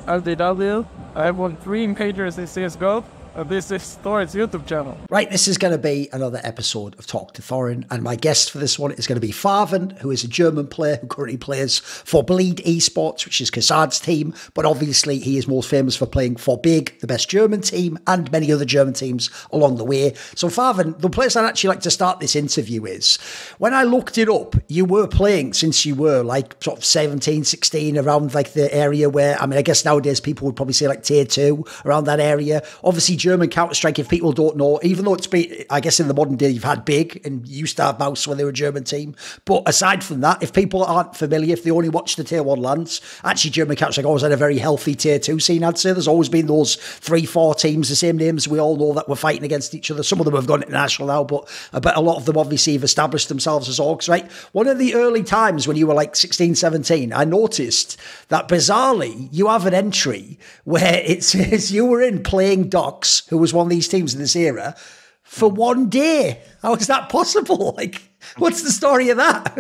LDW. I have won 3 majors in CSGO. This is Thorin's YouTube channel. Right, this is going to be another episode of Talk to Thorin, and my guest for this one is going to be faveN, who is a German player who currently plays for BLEED Esports, which is Kassad's team, but obviously he is most famous for playing for BIG, the best German team, and many other German teams along the way. So faveN, the place I'd actually like to start this interview is, when I looked it up, you were playing since you were like sort of 17, 16, around like the area where, I mean, I guess nowadays people would probably say like tier 2, around that area. Obviously German Counter-Strike, if people don't know, even though it's been, I guess in the modern day, you've had BIG and you used to have Mouse when they were a German team. But aside from that, if people aren't familiar, if they only watch the tier 1 lands, actually German Counter-Strike always had a very healthy tier 2 scene, I'd say. There's always been those 3-4 teams, the same names we all know that were fighting against each other. Some of them have gone international now, but a lot of them obviously have established themselves as orgs, right? One of the early times when you were like 16, 17, I noticed that bizarrely, you have an entry where it says you were in playing Docs, who was one of these teams in this era, for one day. How is that possible? Like, what's the story of that?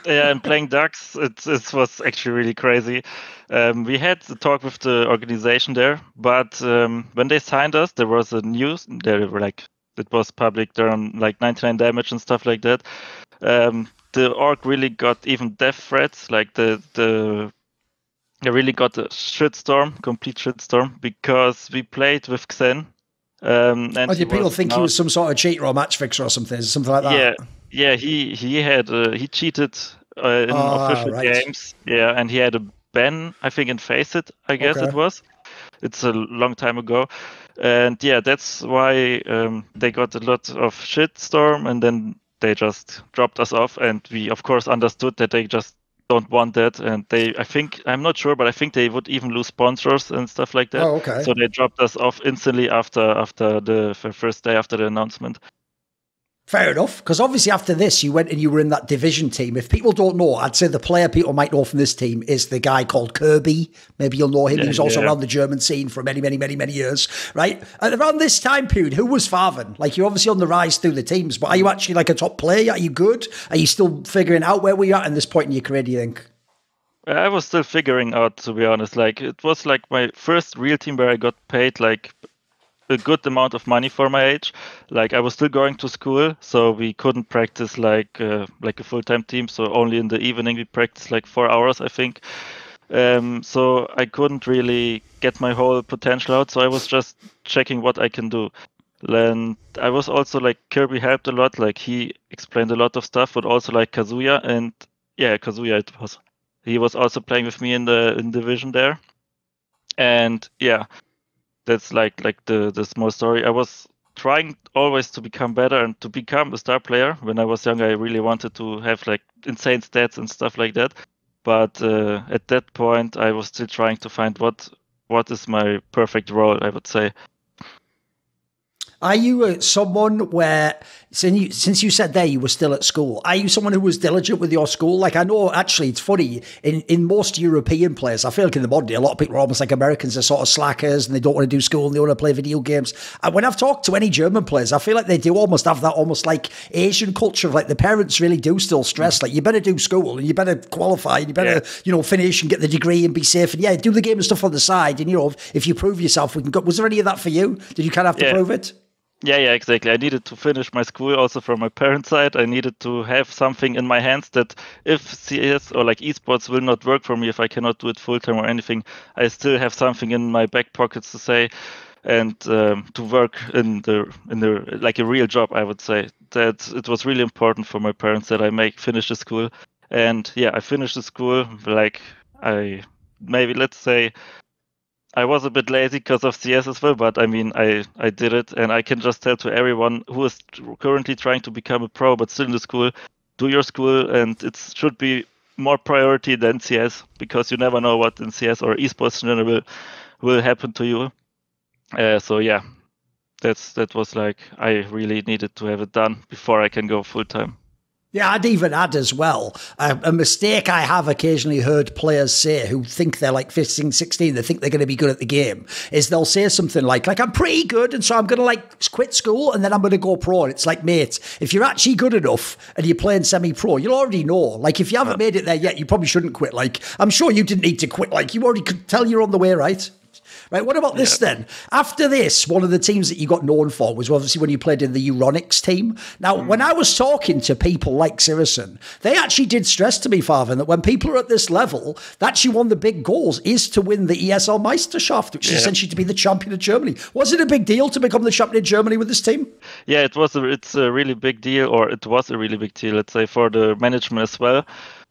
Yeah, and playing Ducks, it was actually really crazy. We had the talk with the organization there, but when they signed us, there was a news. They were like, it was public. They're on like 99 damage and stuff like that. The org really got even death threats. Like they really got a shitstorm, complete shitstorm, because we played with Xen. And did people think he was some sort of cheater or match fixer or something like that? Yeah. He cheated in official games. Yeah, and he had a ban, I think, in Face It. I guess it was. It's a long time ago, and yeah, that's why they got a lot of shitstorm, and then they just dropped us off, and we of course understood that they just don't want that, and I'm not sure, but I think they would even lose sponsors and stuff like that. Oh, okay. So they dropped us off instantly after the first day after the announcement. Fair enough, because obviously after this, you went and you were in that division team. If people don't know, I'd say the player people might know from this team is the guy called Kirby. Maybe you'll know him. He was also around the German scene for many, many, many, many years, right? And around this time period, who was faveN? Like, you're obviously on the rise through the teams, but are you actually like a top player? Are you good? Are you still figuring out where we are at this point in your career, do you think? I was still figuring out, to be honest. Like, it was like my first real team where I got paid like a good amount of money for my age. Like, I was still going to school, so we couldn't practice like a full-time team. So only in the evening we practiced like 4 hours, I think. So I couldn't really get my whole potential out. So I was just checking what I can do. And I was also like, Kirby helped a lot. Like, he explained a lot of stuff, but also like Kazuya, and yeah, Kazuya it was. He was also playing with me in division there, and yeah. That's like the small story. I was trying always to become better and to become a star player. When I was young, I really wanted to have like insane stats and stuff like that. But at that point, I was still trying to find what is my perfect role, I would say. Are you someone where, since you said there you were still at school, are you someone who was diligent with your school? Like, I know, actually, it's funny, in most European players, I feel like in the modern day, a lot of people are almost like Americans, are sort of slackers and they don't want to do school and they want to play video games. And when I've talked to any German players, I feel like they do almost have that almost like Asian culture of like the parents really do still stress, like, you better do school and you better qualify and you better, finish and get the degree and be safe. And yeah, do the game and stuff on the side. And, if you prove yourself, we can go. Was there any of that for you? Did you kind of have to prove it? Yeah, exactly. I needed to finish my school also from my parents' side. I needed to have something in my hands that if CS or like esports will not work for me, if I cannot do it full time or anything, I still have something in my back pockets to say and to work in the like a real job. I would say that it was really important for my parents that I finish the school. And yeah, I finished the school. Like, let's say I was a bit lazy because of CS as well, but I mean, I did it, and I can just tell to everyone who is currently trying to become a pro but still in the school, do your school, and it should be more priority than CS, because you never know what in CS or esports in general will happen to you. So yeah, that was like, I really needed to have it done before I can go full time. Yeah, I'd even add as well, a mistake I have occasionally heard players say who think they're like 15, 16, they think they're going to be good at the game, is they'll say something like I'm pretty good and so I'm going to like quit school and then I'm going to go pro. And it's like, mate, if you're actually good enough and you're playing semi-pro, you'll already know. Like if you haven't made it there yet, you probably shouldn't quit. Like I'm sure you didn't need to quit. Like you already could tell you're on the way, right? Right, what about this then? After this, one of the teams that you got known for was obviously when you played in the Euronics team. Now, when I was talking to people like Sirison, they actually did stress to me, faveN, that when people are at this level, actually one of the big goals is to win the ESL Meisterschaft, which is essentially to be the champion of Germany. Was it a big deal to become the champion of Germany with this team? Yeah, it's a really big deal, or it was a really big deal, let's say, for the management as well.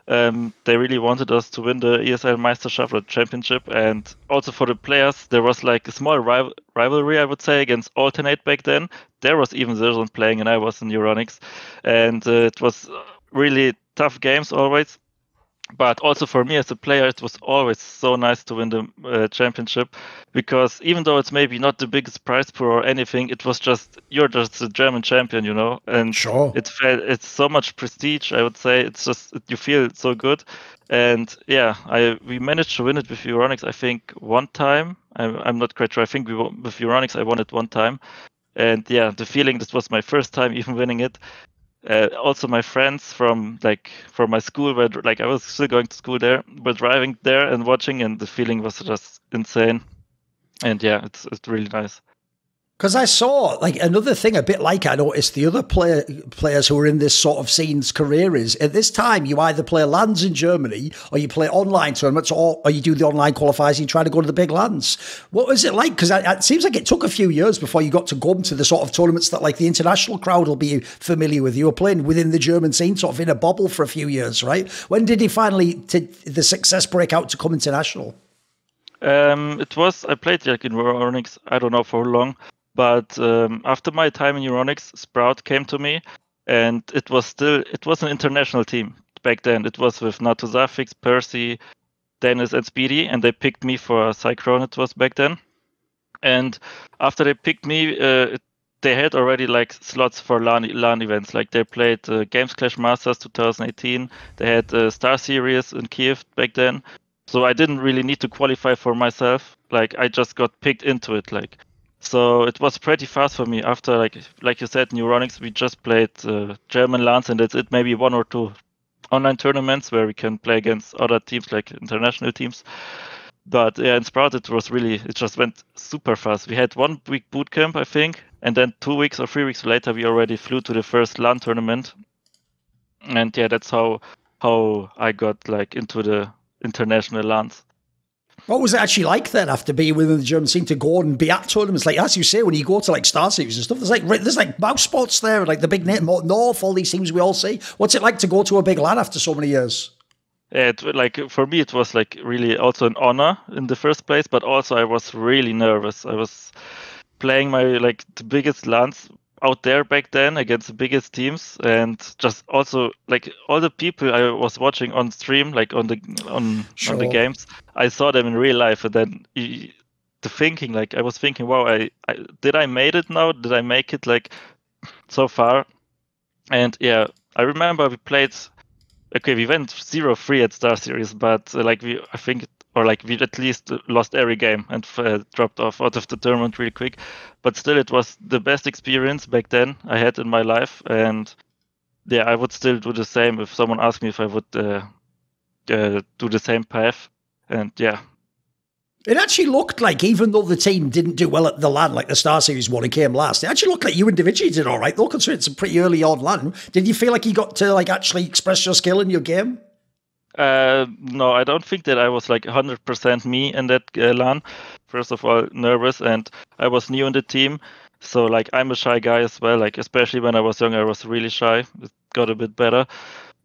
They really wanted us to win the ESL Meisterschaft or championship, and also for the players, there was like a small rivalry, I would say, against Alternate back then. There was even Zerzon playing, and I was in Euronics, and it was really tough games always. But also for me as a player, it was always so nice to win the championship, because even though it's maybe not the biggest prize pool or anything, it was just, you're just a German champion, you know, and sure. It's so much prestige, I would say. It's just, you feel so good. And yeah, we managed to win it with Euronics, I think, one time. I'm not quite sure. I think with Euronics, I won it one time. And yeah, the feeling, this was my first time even winning it. Also, my friends from my school, where like I was still going to school there, were driving there and watching, and the feeling was just insane. And yeah, it's really nice. Because I saw, like, another thing, a bit like I noticed the other players who are in this sort of scene's career is, at this time, you either play LANs in Germany, or you play online tournaments, or you do the online qualifiers and you try to go to the big LANs. What was it like? Because it seems like it took a few years before you got to go to the sort of tournaments that, like, the international crowd will be familiar with. You were playing within the German scene, sort of in a bubble for a few years, right? When did you finally, the success break out to come international? I played like in Euronics, I don't know for how long. But after my time in Euronics, Sprout came to me, and it was an international team back then. It was with Natuzafix, Percy, Dennis, and Speedy, and they picked me for Cyclone, it was back then. And after they picked me, they had already like slots for LAN events. Like they played Games Clash Masters 2018. They had Star Series in Kiev back then. So I didn't really need to qualify for myself. Like I just got picked into it. Like. So it was pretty fast for me. After, like you said, in Euronics, we just played German LANs, and that's it. Maybe one or two online tournaments where we can play against other teams, like international teams. But yeah, in Sprout, it just went super fast. We had 1 week boot camp, I think, and then 2 weeks or 3 weeks later, we already flew to the first LAN tournament. And yeah, that's how I got like into the international LANs. What was it actually like then, after being within the German scene, to go and be at tournaments? Like, as you say, when you go to like Star Series and stuff, there's like mouse spots there, like the big North, all these teams we all see. What's it like to go to a big LAN after so many years? Yeah, for me, it was like really also an honor in the first place, but also I was really nervous. I was playing the biggest LANs out there back then against the biggest teams, and just also like all the people I was watching on stream, like on the games, I saw them in real life, and then I was thinking, wow, did I made it now? Did I make it like so far? And yeah, I remember we went 0-3 at Star Series, but we at least lost every game and dropped off out of the tournament really quick. But still, it was the best experience back then I had in my life. And yeah, I would still do the same if someone asked me if I would do the same path. And yeah. It actually looked like, even though the team didn't do well at the LAN, like the Star Series one, and came last, it actually looked like you individually did all right, though, considering it's a pretty early on LAN. Did you feel like you got to like actually express your skill in your game? No, I don't think that I was like 100% me in that LAN. First of all, nervous, and I was new in the team, so like I'm a shy guy as well. Like especially when I was young, I was really shy. It got a bit better,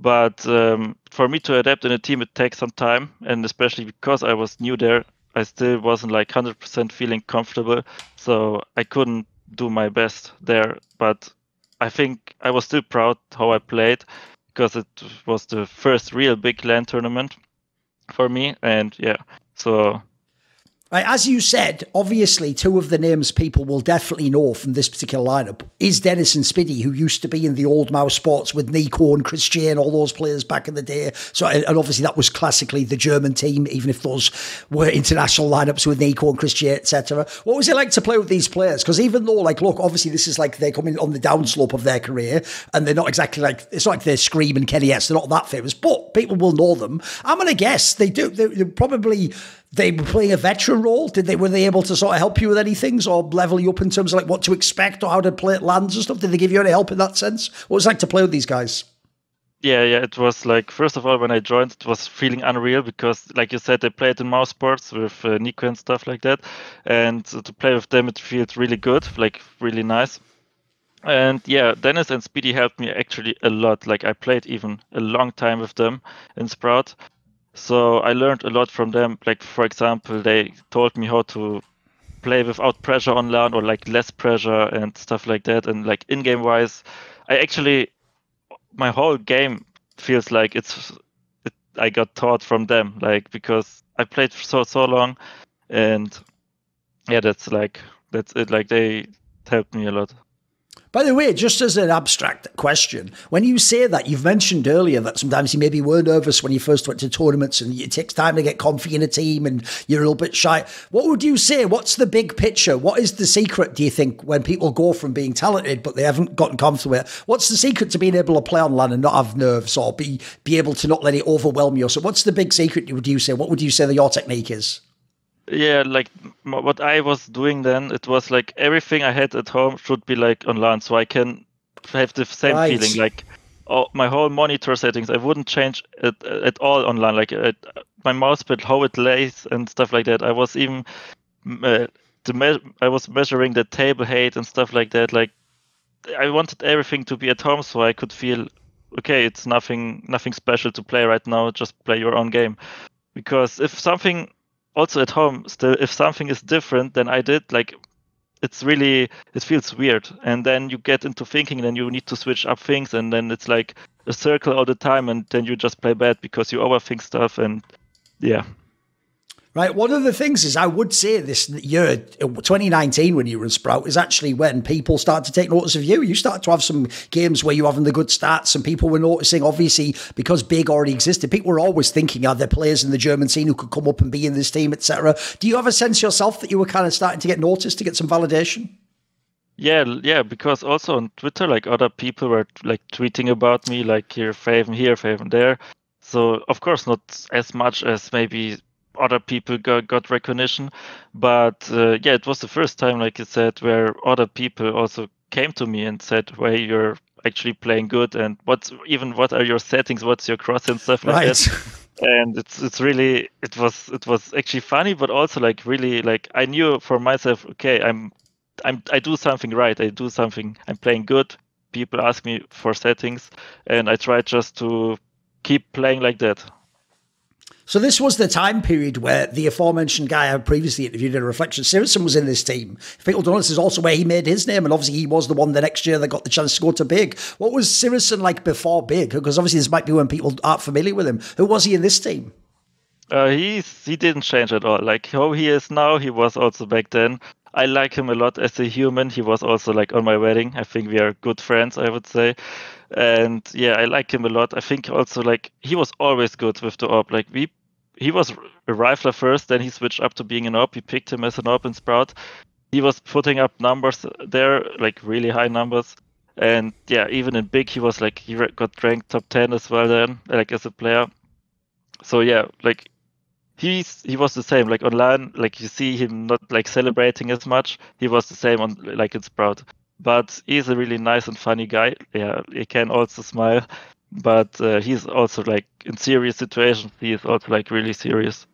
but for me to adapt in a team, it takes some time, and especially because I was new there, I still wasn't like 100% feeling comfortable, so I couldn't do my best there. But I think I was still proud how I played, because it was the first real big LAN tournament for me. And yeah, so Right, as you said, obviously two of the names people will definitely know from this particular lineup is Dennis and Spiddy, who used to be in the old Mouse Sports with Nico and Christian, all those players back in the day. So, and obviously that was classically the German team, even if those were international lineups with Nico and Christian, etc. What was it like to play with these players? Because even though, like, look, obviously this is like they're coming on the downslope of their career, and they're not exactly like, it's not like they're Scream and Kenny S, they're not that famous, but people will know them. I'm going to guess they do. They probably. They were playing a veteran role. Were they able to sort of help you with any things or level you up in terms of like what to expect or how to play at lands and stuff? Did they give you any help in that sense? What was it like to play with these guys? Yeah. It was like, first of all, when I joined, it was feeling unreal because, like you said, they played in Mouse Sports with Nico and stuff like that. And to play with them, it feels really good, like really nice. And yeah, Dennis and Speedy helped me actually a lot. Like I played even a long time with them in Sprout. So I learned a lot from them. Like, for example, they told me how to play without pressure on LAN or like less pressure and stuff like that. And like in-game wise, my whole game feels like I got taught from them, like, because I played for so long. And yeah, that's it. Like they helped me a lot. By the way, just as an abstract question, when you say that, you've mentioned earlier that sometimes you maybe were nervous when you first went to tournaments and it takes time to get comfy in a team and you're a little bit shy. What would you say? What's the big picture? What is the secret, do you think, when people go from being talented but they haven't gotten comfortable? What's the secret to being able to play on LAN and not have nerves or be able to not let it overwhelm you? So what's the big secret, would you say? What would you say that your technique is? Yeah, like what I was doing then, it was like everything I had at home should be like on LAN, so I can have the same feeling. Like my whole monitor settings, I wouldn't change it at all on LAN. Like my mousepad, how it lays and stuff like that. I was even I was measuring the table height and stuff like that. Like I wanted everything to be at home, so I could feel okay. It's nothing special to play right now. Just play your own game, because if something also at home, still, if something is different than I did, like it feels weird. And then you get into thinking, and then you need to switch up things, and then it's like a circle all the time, and then you just play bad because you overthink stuff, and yeah. Right. One of the things is, I would say this year, 2019, when you were in Sprout, is actually when people started to take notice of you. You started to have some games where you were having the good stats and people were noticing, obviously, because Big already existed. People were always thinking, are there players in the German scene who could come up and be in this team, etc. Do you have a sense yourself that you were kind of starting to get noticed, to get some validation? Yeah, because also on Twitter, like other people were like tweeting about me, like here, faveN there. So of course not as much as maybe other people got recognition, but yeah, it was the first time, like you said, where other people also came to me and said, well, hey, you're actually playing good, and what are your settings, what's your cross and stuff like that. And it was actually funny, but also like really, like I knew for myself, okay, I do something right, I'm playing good. People ask me for settings, and I try just to keep playing like that. So this was the time period where the aforementioned guy I previously interviewed in Reflection, Sirison, was in this team. If people don't know, this is also where he made his name, and obviously he was the one the next year that got the chance to go to Big. What was Sirison like before Big? Because obviously this might be when people aren't familiar with him. Who was he in this team? He didn't change at all. Like how he is now, he was also back then. I like him a lot as a human. He was also like on my wedding. I think we are good friends, I would say. And yeah, I like him a lot. I think also like he was always good with the AWP. Like he was a rifler first, then he switched up to being an AWP. We picked him as an AWP in Sprout. He was putting up numbers there, like really high numbers. And yeah, even in Big, he was like, he got ranked top 10 as well then, like as a player. So yeah, like he was the same, like on LAN, like you see him not like celebrating as much. He was the same on like in Sprout. But he's a really nice and funny guy. Yeah, he can also smile. But he's also like in serious situations, he is also like really serious.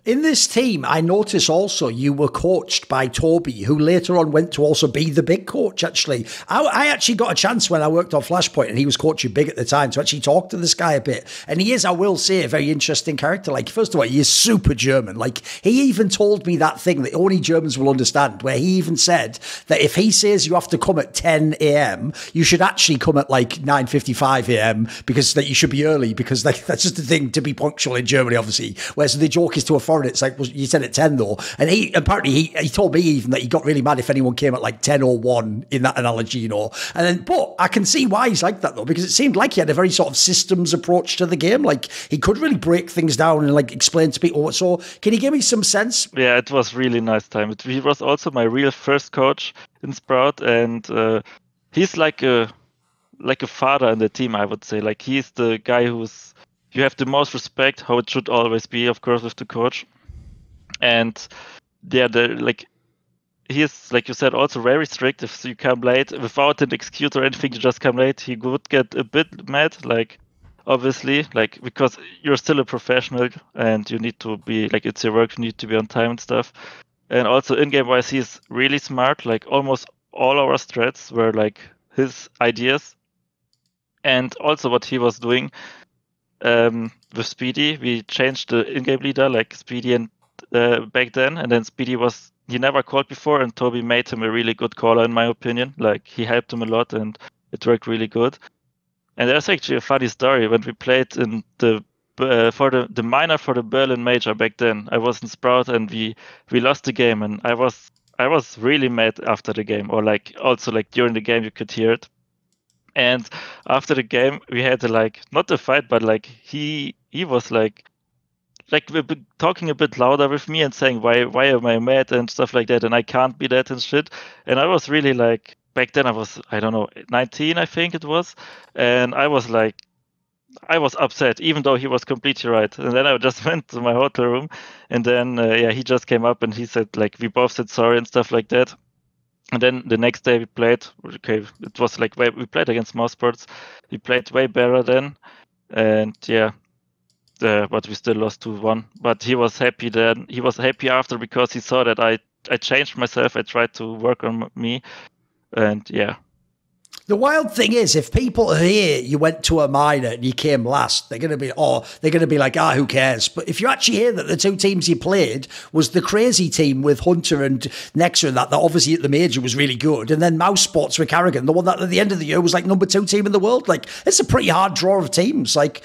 In this team, I notice also you were coached by Toby, who later on went to also be the Big coach, actually. I actually got a chance when I worked on Flashpoint, and he was coaching Big at the time, to actually talk to this guy a bit. And he is, I will say, a very interesting character. Like, first of all, he is super German. Like, he even told me that thing that only Germans will understand, where he even said that if he says you have to come at 10 a.m., you should actually come at like 9:55 a.m., because that you should be early, because like, that's just the thing to be punctual in Germany, obviously. Whereas the joke is to a Thorin, it's like, well, you said at 10 though. And he told me even that he got really mad if anyone came at like 10 or 1 in that analogy, you know. And then, but I can see why he's like that though, because it seemed like he had a very sort of systems approach to the game. Like he could really break things down and like explain to people. So can you give me some sense? Yeah, it was really nice time. He was also my real first coach in Sprout, and he's like a father in the team, I would say. Like he's the guy you have the most respect, how it should always be, of course, with the coach. And yeah, he is, like you said, also very strict. If you come late without an excuse or anything, you just come late, he would get a bit mad, like obviously, like because you're still a professional and you need to be like, it's your work, you need to be on time and stuff. And also in-game wise, he's really smart. Like almost all our strats were like his ideas. And also what he was doing with Speedy, we changed the in-game leader, like Speedy and back then. And then Speedy he never called before, and Toby made him a really good caller, in my opinion. Like he helped him a lot and it worked really good. And there's actually a funny story. When we played in the for the minor for the Berlin Major back then, I was in Sprout and we lost the game, and I was really mad after the game, or like also like during the game you could hear it. And after the game we had not a fight, but like he was like talking a bit louder with me and saying why am I mad and stuff like that, and I can't be that and shit. And I was really like, back then I was, I don't know, 19 I think it was, and I was upset, even though he was completely right. And then I just went to my hotel room, and then he just came up and he said, like, we both said sorry and stuff like that. And then the next day we played. Okay, it was like we played against Mousesports. We played way better then, and but we still lost 2-1. But he was happy then. He was happy after, because he saw that I changed myself. I tried to work on me, and yeah. The wild thing is, if people hear you went to a minor and you came last, they're going to be like, who cares? But if you actually hear that the two teams you played was the crazy team with Hunter and Nexa, and that obviously at the major was really good, and then Mousesports with Carrigan, the one that at the end of the year was like number 2 team in the world, like it's a pretty hard draw of teams. Like,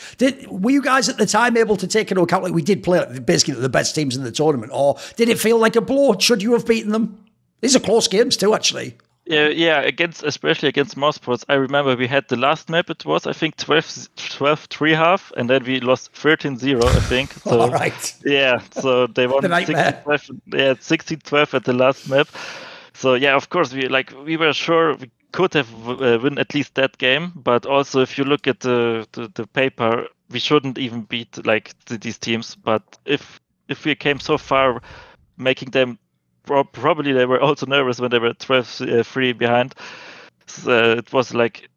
were you guys at the time able to take into account, like we did play basically the best teams in the tournament, or did it feel like a blow? Should you have beaten them? These are close games too, actually. Yeah, especially against Mousesports. I remember we had the last map, it was, I think, 12-3-half, and then we lost 13-0, I think. So, all right. Yeah, so they won 16-12 at the last map. So, yeah, of course, we were sure we could have win at least that game, but also if you look at the paper, we shouldn't even beat these teams. But if we came so far, making them, probably they were also nervous when they were 12-3 behind. So it was like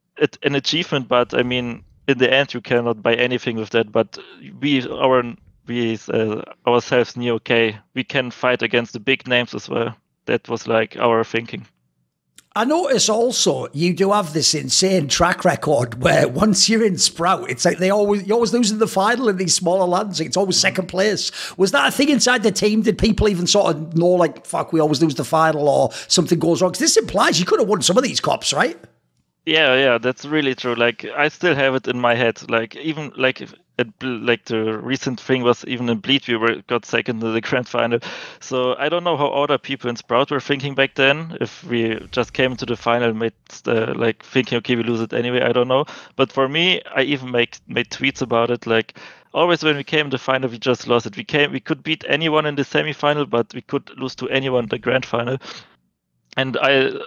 an achievement, but I mean, in the end, you cannot buy anything with that. But we ourselves knew, okay, we can fight against the big names as well. That was like our thinking. I notice also you do have this insane track record where once you're in Sprout, it's like you're always losing the final in these smaller lands. It's always second place. Was that a thing inside the team? Did people even sort of know, like, fuck, we always lose the final, or something goes wrong? Because this implies you could have won some of these cops, right? Yeah, that's really true. Like, I still have it in my head. Like, even the recent thing was, even in BLEED we got second in the grand final. So I don't know how other people in Sprout were thinking back then. If we just came to the final, made thinking, okay, we lose it anyway. I don't know. But for me, I even made tweets about it. Like, always when we came to the final, we just lost it. We could beat anyone in the semi-final, but we could lose to anyone in the grand final. And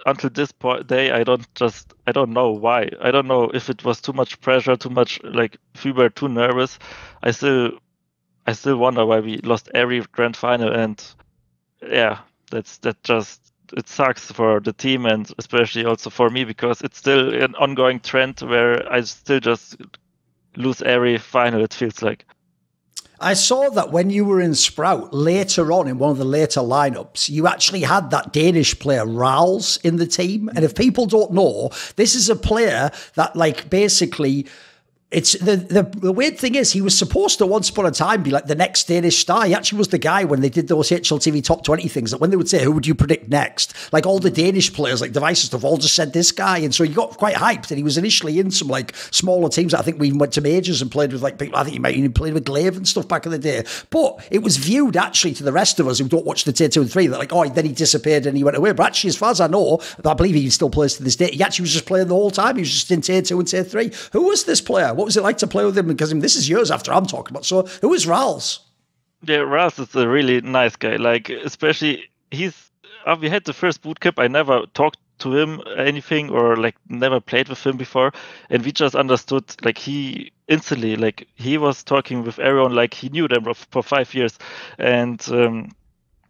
until this day, I don't know why. I don't know if it was too much pressure, too much, like, if we were too nervous. I still wonder why we lost every grand final. And yeah, it sucks for the team, and especially also for me, because it's still an ongoing trend where I still just lose every final, it feels like. I saw that when you were in Sprout, later on in one of the later lineups, you actually had that Danish player Rals in the team. And if people don't know, this is a player that, like, basically It's the weird thing is he was supposed to once upon a time be like the next Danish star. He actually was the guy when they did those HLTV top 20 things, that when they would say, who would you predict next? Like all the Danish players, like Device and stuff, all just said this guy. And so he got quite hyped, and he was initially in some like smaller teams. I think we even went to majors and played with like people. I think he might even played with Glaive and stuff back in the day. But it was viewed actually to the rest of us who don't watch the tier 2 and 3 that like, oh, then he disappeared and he went away. But actually, as far as I know, I believe he still plays to this day. He actually was just playing the whole time. He was just in tier 2 and tier 3. Who was this player? What was it like to play with him? Because I mean, this is years after I'm talking about. So who is Rals? Yeah, Rals is a really nice guy. Like, especially we had the first boot camp. I never talked to him anything or like never played with him before, and we just understood like he instantly, like he was talking with everyone like he knew them for 5 years, and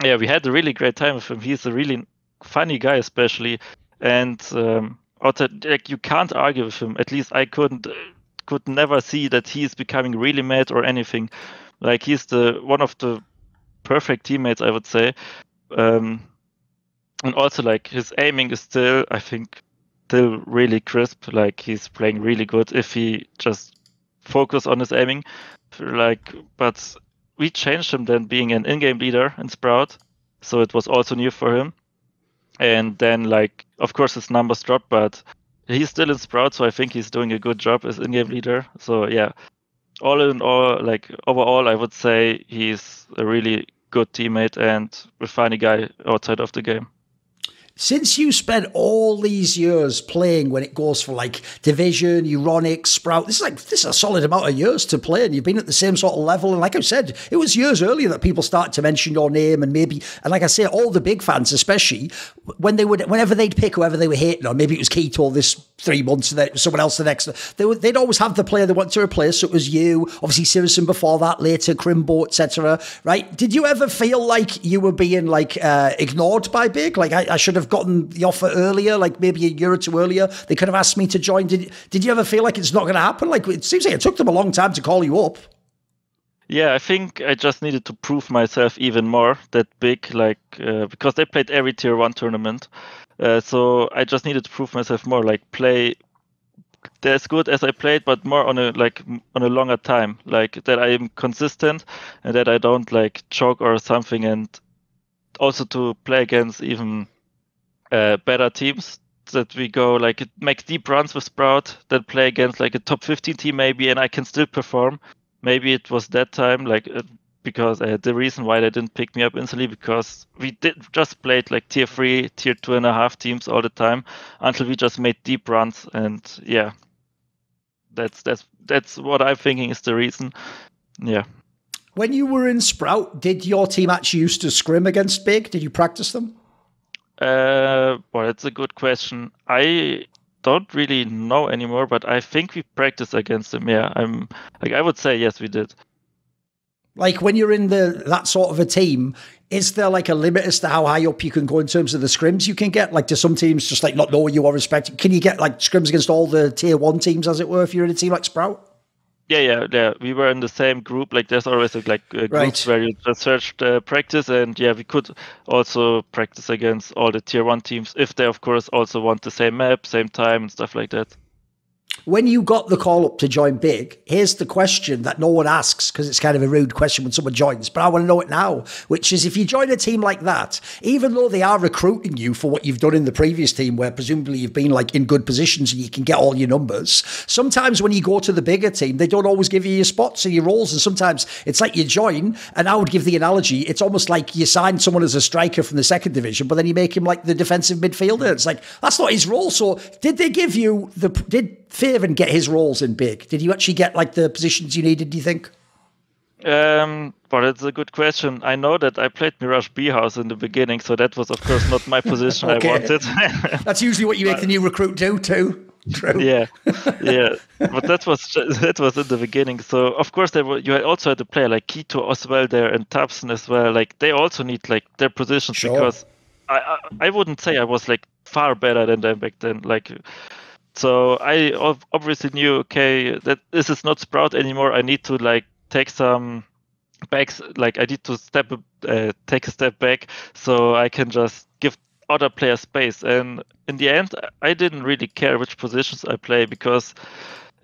yeah, we had a really great time with him. He's a really funny guy, especially, and also, like you can't argue with him. At least I could never see that he is becoming really mad or anything. Like he's one of the perfect teammates, I would say. And also like his aiming is still, I think, still really crisp. Like he's playing really good if he just focus on his aiming. Like, but we changed him then being an in-game leader in Sprout, so it was also new for him. And then like, of course, his numbers dropped, but he's still in Sprout, so I think he's doing a good job as in-game leader. So yeah, all in all, like overall, I would say he's a really good teammate and a funny guy outside of the game. Since you spent all these years playing when it goes for like Division, Euronic, Sprout, this is a solid amount of years to play, and you've been at the same sort of level. And like I said, it was years earlier that people started to mention your name, and like I say, all the big fans, especially whenever they'd pick whoever they were hating on, maybe it was Keto this 3 months and then someone else the next, they'd always have the player they want to replace. So it was you, obviously Sirison before that, later Crimbo, etc. Right? Did you ever feel like you were being like ignored by Big? Like I should have gotten the offer earlier, like maybe a year or two earlier. They could have asked me to join. Did you ever feel like it's not going to happen? Like it seems like it took them a long time to call you up. Yeah, I think I just needed to prove myself even more that Big, like because they played every tier 1 tournament. So I just needed to prove myself more, like play as good as I played, but more on a longer time, like that I am consistent and that I don't like choke or something, and also to play against even better teams, that we go like make deep runs with Sprout, that play against like a top 15 team maybe, and I can still perform. Maybe it was that time, like because the reason why they didn't pick me up instantly, because we did just played like tier 3, tier 2.5 teams all the time until we just made deep runs, and yeah, that's what I'm thinking is the reason. Yeah. When you were in Sprout, did your team actually used to scrim against Big? Did you practice them? Well, that's a good question. I don't really know anymore, but I think we practiced against them. Yeah, I would say yes, we did. Like when you're in that sort of a team, is there like a limit as to how high up you can go in terms of the scrims you can get? Like, do some teams just like not know you or respect you? Can you get like scrims against all the tier 1 teams, as it were, if you're in a team like Sprout? Yeah. We were in the same group. Like, there's always groups right. where you just search practice, and yeah, we could also practice against all the tier 1 teams if they, of course, also want the same map, same time, and stuff like that. When you got the call up to join Big, here's the question that no one asks because it's kind of a rude question when someone joins, but I want to know it now, which is if you join a team like that, even though they are recruiting you for what you've done in the previous team where presumably you've been like in good positions and you can get all your numbers, sometimes when you go to the bigger team, they don't always give you your spots and your roles, and sometimes it's like you join, and I would give the analogy, it's almost like you sign someone as a striker from the second division, but then you make him like the defensive midfielder. It's like, that's not his role. So did they give you did faveN get his roles in Big? Did you actually get like the positions you needed, do you think? Well, that's a good question. I know that I played Mirage B House in the beginning, so that was of course not my position I wanted. That's usually what you make the new recruit do too. True. Yeah. But that was in the beginning. So of course you also had a player like Keto as well there, and Tabson as well. Like they also need like their positions, sure. Because I wouldn't say I was like far better than them back then. Like. So I obviously knew, okay, that this is not Sprout anymore. I need to like take some backs, like I need to take a step back so I can just give other players space. And in the end, I didn't really care which positions I play because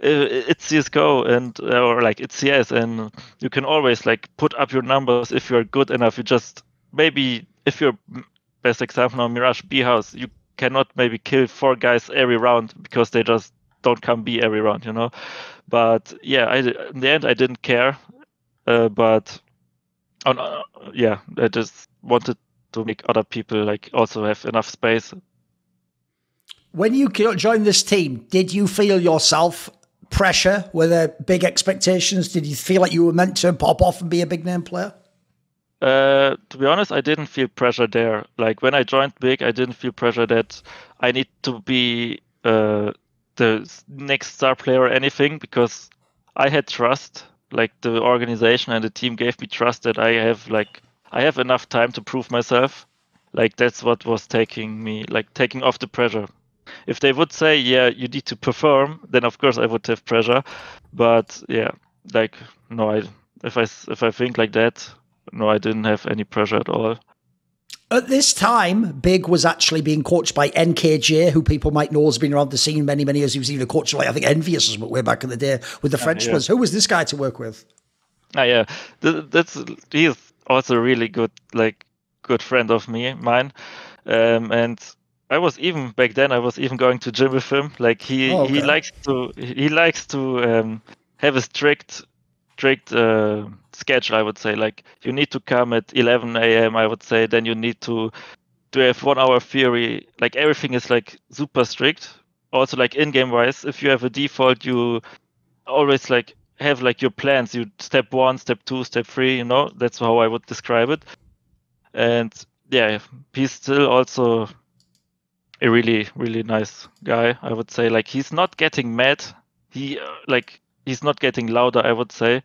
it's CSGO and or like it's CS, and you can always like put up your numbers if you're good enough. You just maybe if you're best example now Mirage B house, you cannot maybe kill 4 guys every round because they just don't come B every round, you know. But yeah, in the end I didn't care. But yeah, I just wanted to make other people like also have enough space. When you joined this team, did you feel yourself pressure? Were there big expectations? Did you feel like you were meant to pop off and be a big name player? To be honest, I didn't feel pressure there. Like when I joined Big, I didn't feel pressure that I need to be the next star player or anything, because I had trust. Like the organization and the team gave me trust that I have enough time to prove myself. Like that's what was taking off the pressure. If they would say, yeah, you need to perform, then of course I would have pressure. But yeah, like no, if I think like that, no, I didn't have any pressure at all. At this time, Big was actually being coached by NKJ, who people might know has been around the scene many, many years. He was even a coach, like I think Envious way back in the day with the French players. Who was this guy to work with? Yeah, he's also a really good friend of mine, and I was even back then. I was even going to gym with him. Like he likes to have a strict schedule, I would say. Like you need to come at 11 a.m. I would say. Then you need to have 1 hour theory. Like everything is like super strict. Also like in-game wise, if you have a default, you always like have like your plans. You step 1, step 2, step 3. You know, that's how I would describe it. And yeah, he's still also a really, really nice guy, I would say. Like he's not getting mad. He's not getting louder, I would say.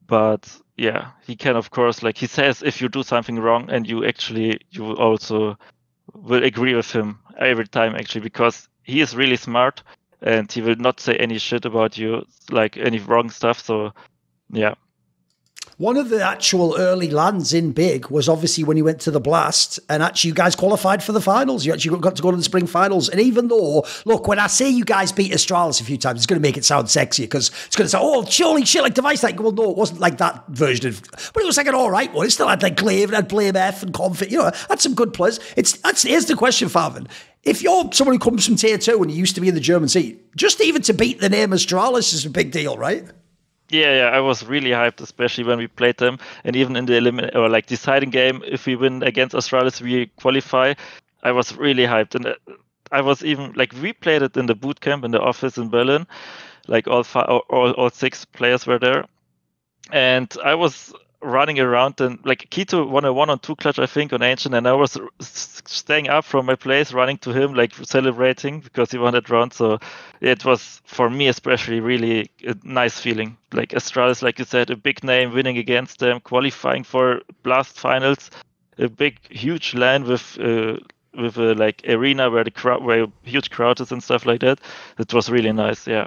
But yeah, he can, of course, like he says, if you do something wrong, and you also will agree with him every time, actually, because he is really smart and he will not say any shit about you, like any wrong stuff. So yeah. One of the actual early lands in Big was obviously when you went to the Blast, and actually you guys qualified for the finals. You actually got to go to the spring finals. And even though, look, when I say you guys beat Astralis a few times, it's going to make it sound sexy, because it's going to say, oh, holy shit, like Device. Like, well, no, it wasn't like that version of, but it was like an all right one. It still had like Glaive and had Blame F and Confit, you know, had some good players. Here's the question, faveN. If you're someone who comes from tier 2 and you used to be in the German seat, just even to beat the name Astralis is a big deal, right? Yeah, I was really hyped, especially when we played them, and even in the deciding game, if we win against Astralis, we qualify. I was really hyped, and I was even like we played it in the boot camp in the office in Berlin, like all 6 players were there, and I was running around and like Kito won a 1-on-2 clutch, I think, on Ancient, and I was staying up from my place, running to him, like celebrating because he won that round. So it was for me especially really a nice feeling. Like Astralis, like you said, a big name, winning against them, qualifying for Blast finals, a big huge LAN with a like arena where huge crowd is and stuff like that. It was really nice, yeah.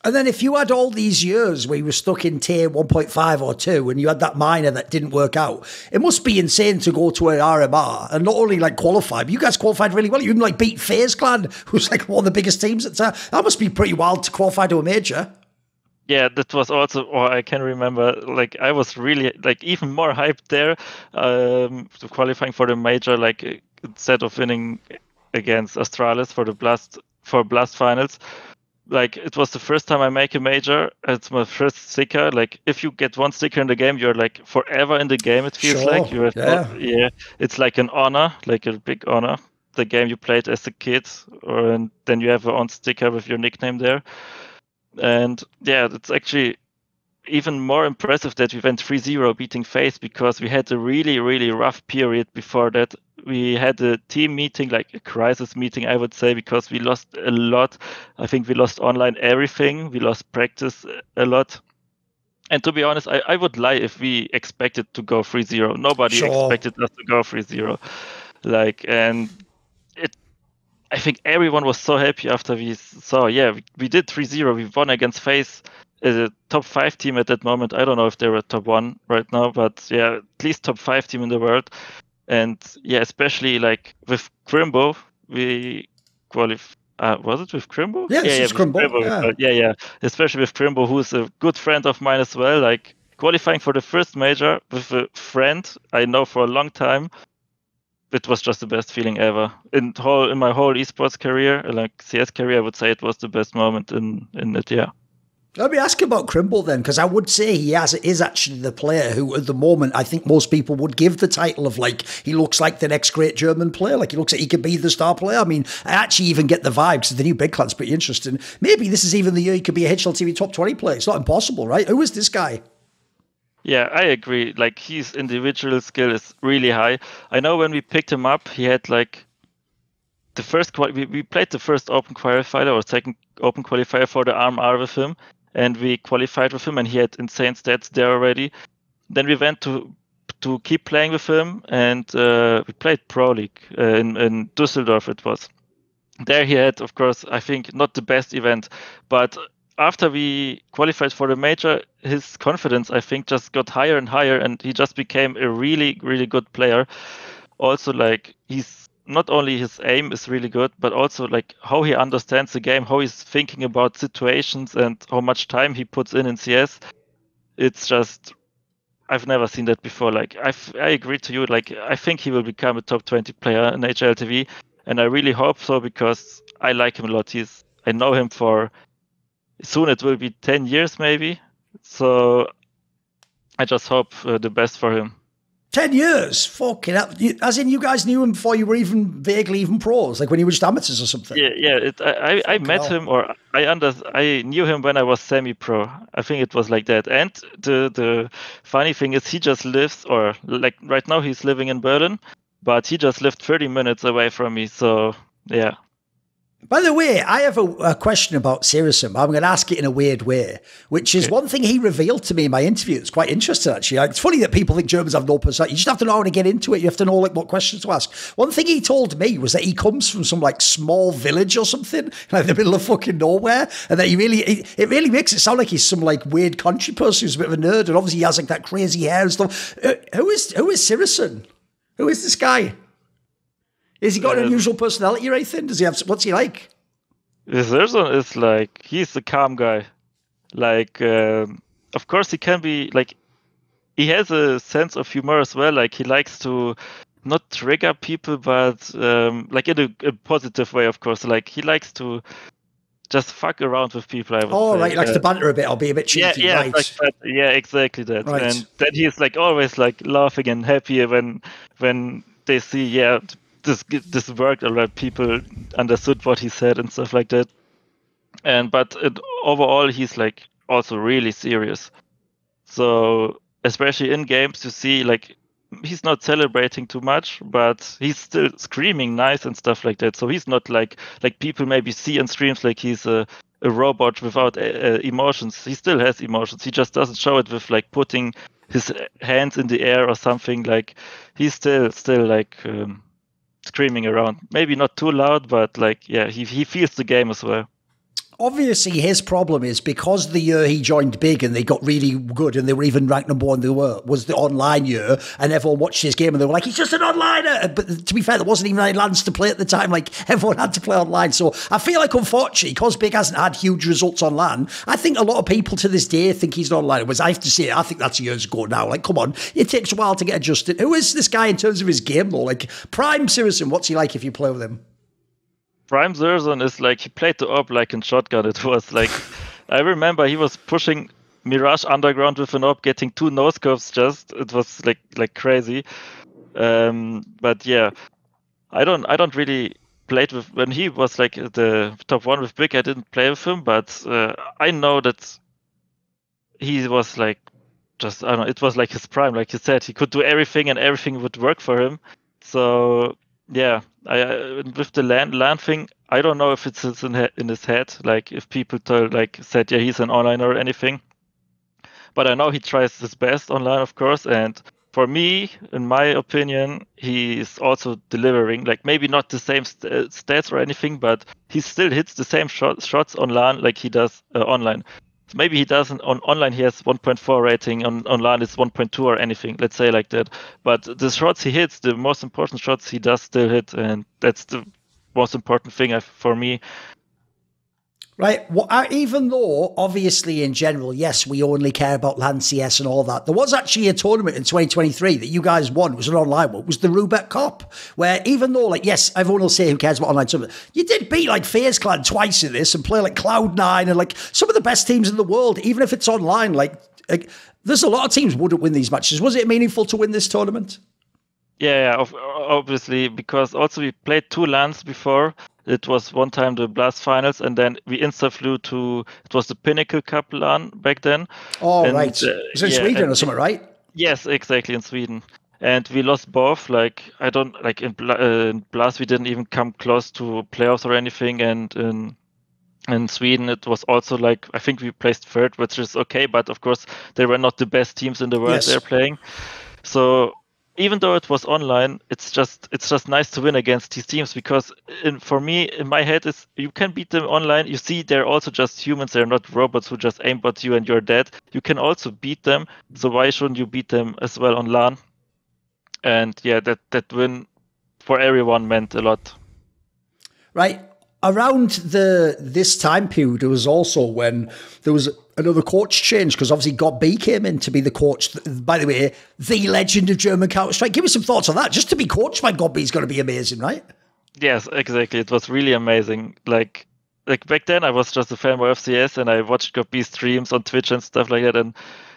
And then if you had all these years where you were stuck in tier 1.5 or 2 and you had that minor that didn't work out, it must be insane to go to an RMR and not only like qualify, but you guys qualified really well. You even like beat FaZe Clan, who's like one of the biggest teams at the time. That must be pretty wild to qualify to a major. Yeah, that was also, I can remember, like I was really like even more hyped there, qualifying for the major, like instead of winning against Astralis for Blast finals. Like it was the first time I make a major. It's my first sticker. Like if you get 1 sticker in the game, you're like forever in the game. It feels like you have, it's like an honor, like a big honor. The game you played as a kid, and then you have one sticker with your nickname there. And yeah, it's actually even more impressive that we went 3-0 beating FaZe, because we had a really, really rough period before that. We had a team meeting, like a crisis meeting, I would say, because we lost a lot. I think we lost online everything. We lost practice a lot. And to be honest, I would lie if we expected to go 3-0. Nobody expected us to go 3-0. Like, and I think everyone was so happy after we saw, we did 3-0. We won against FaZe, a top 5 team at that moment. I don't know if they were top 1 right now, but yeah, at least top 5 team in the world. And yeah, especially like with Crimbo, we Was it with Crimbo? Yeah, it's with Crimbo. Yeah. Especially with Crimbo, who's a good friend of mine as well. Like qualifying for the first major with a friend I know for a long time. It was just the best feeling ever in my whole esports career, like CS career. I would say it was the best moment in it. Yeah. Let me ask about Crimble then, because I would say he is actually the player who, at the moment, I think most people would give the title of, like, he looks like the next great German player. Like, he looks like he could be the star player. I mean, I actually even get the vibe, because the new Big Clan's pretty interesting. Maybe this is even the year he could be a HLTV top 20 player. It's not impossible, right? Who is this guy? Yeah, I agree. Like, his individual skill is really high. I know when we picked him up, he had, like, the first... We played the first open qualifier or second open qualifier for the RMR with him. And we qualified with him, and he had insane stats there already. Then we went to keep playing with him, and we played Pro League in Düsseldorf. It was there. He had, of course, I think not the best event, but after we qualified for the major, his confidence, I think, just got higher and higher, and he just became a really, really good player. Also, like, he's not only his aim is really good, but also like how he understands the game, how he's thinking about situations, and how much time he puts in CS. It's just, I've never seen that before. Like, I agree to you. Like, I think he will become a top 20 player in HLTV, and I really hope so, because I like him a lot. I know him for, soon it will be 10 years maybe. So I just hope the best for him. 10 years? Fucking hell. As in, you guys knew him before you were even vaguely even pros, like when you were just amateurs or something? Yeah. I met him, or I knew him when I was semi-pro. I think it was like that. And the funny thing is, he just lives, or like right now he's living in Berlin, but he just lived 30 minutes away from me. So, yeah. By the way, I have a question about Siriusum. I'm going to ask it in a weird way, which is one thing he revealed to me in my interview. It's quite interesting, actually. It's funny that people think Germans have no personality. You just have to know how to get into it. You have to know like what questions to ask. One thing he told me was that he comes from some like small village or something, like in the middle of fucking nowhere, and that it really makes it sound like he's some like weird country person who's a bit of a nerd, and obviously he has like that crazy hair and stuff. Who is Siriusum? Who is this guy? Has he got an unusual personality or anything? What's he like? Zerzon is like, he's a calm guy. Like, of course he can be, like, he has a sense of humor as well. Like, he likes to not trigger people, but like in a positive way, of course. Like, he likes to just fuck around with people, I would say. Right, likes to banter a bit or be a bit cheeky. Yeah, right. like that. Yeah, exactly that. Right. And then he's like always like laughing and happy when they see, this worked, or that people understood what he said and stuff like that. But overall, he's like also really serious. So especially in games, you see like he's not celebrating too much, but he's still screaming nice and stuff like that. So he's not like people maybe see in streams like he's a robot without emotions. He still has emotions. He just doesn't show it with like putting his hands in the air or something. Like he's still like screaming around. Maybe not too loud, but like, yeah, he feels the game as well. Obviously, his problem is because the year he joined Big and they got really good and they were even ranked number one in the world was the online year, and everyone watched his game and they were like, he's just an onliner. But to be fair, there wasn't even any lands to play at the time. Like, everyone had to play online. So I feel like, unfortunately, because Big hasn't had huge results on LAN, I think a lot of people to this day think he's an onliner. Whereas I have to say, I think that's years ago now. Like, come on, it takes a while to get adjusted. Who is this guy in terms of his game, though? Like, Prime Siriusum, what's he like if you play with him? Prime Zerzon is like, he played the AWP like in Shotgun. It was like, I remember he was pushing Mirage Underground with an AWP, getting 2 no-scopes just. It was like crazy. But yeah, I don't really play with, when he was like the top 1 with Big, I didn't play with him, but I know that he was like, just, I don't know, it was like his prime. Like you said, he could do everything and everything would work for him. So yeah, with the LAN thing, I don't know if it's in his head, like if people said, yeah, he's an onliner or anything. But I know he tries his best online, of course. And for me, in my opinion, he is also delivering, like maybe not the same stats or anything, but he still hits the same shots on LAN like he does online. So maybe he doesn't on online. He has 1.4 rating on LAN. It's 1.2 or anything. Let's say like that. But the shots he hits, the most important shots he does still hit, and that's the most important thing for me. Right. Well, even though, obviously, in general, yes, we only care about LAN CS and all that, there was actually a tournament in 2023 that you guys won. It was an online one. It was the Rubek Cup, where even though, like, yes, everyone will say who cares about online tournament, you did beat, like, FaZe Clan twice in this and play, like, Cloud9 and, like, some of the best teams in the world, even if it's online. Like there's a lot of teams wouldn't win these matches. Was it meaningful to win this tournament? Yeah, obviously, because also we played 2 LANs before. It was one time the Blast Finals, and then we insta-flew to, it was the Pinnacle Cup LAN back then. Oh, and, right. It's in Sweden or something, right? Yes, exactly, in Sweden. And we lost both. Like, I don't, like in Blast, we didn't even come close to playoffs or anything. And in Sweden, it was also like, I think we placed 3rd, which is okay. But of course, they were not the best teams in the world they're playing. So, even though it was online, it's just nice to win against these teams, because for me, in my head, is you can beat them online. You see, they're also just humans. They're not robots who just aim at you and you're dead. You can also beat them. So why shouldn't you beat them as well on LAN? And yeah, that win for everyone meant a lot. Right. Around this time period, it was also when there was another coach change, because obviously GodB came in to be the coach. By the way, the legend of German Counter-Strike. Give me some thoughts on that. Just to be coached by GodB is going to be amazing, right? Yes, exactly. It was really amazing. Like back then, I was just a fanboy of CS, and I watched GodB streams on Twitch and stuff like that. And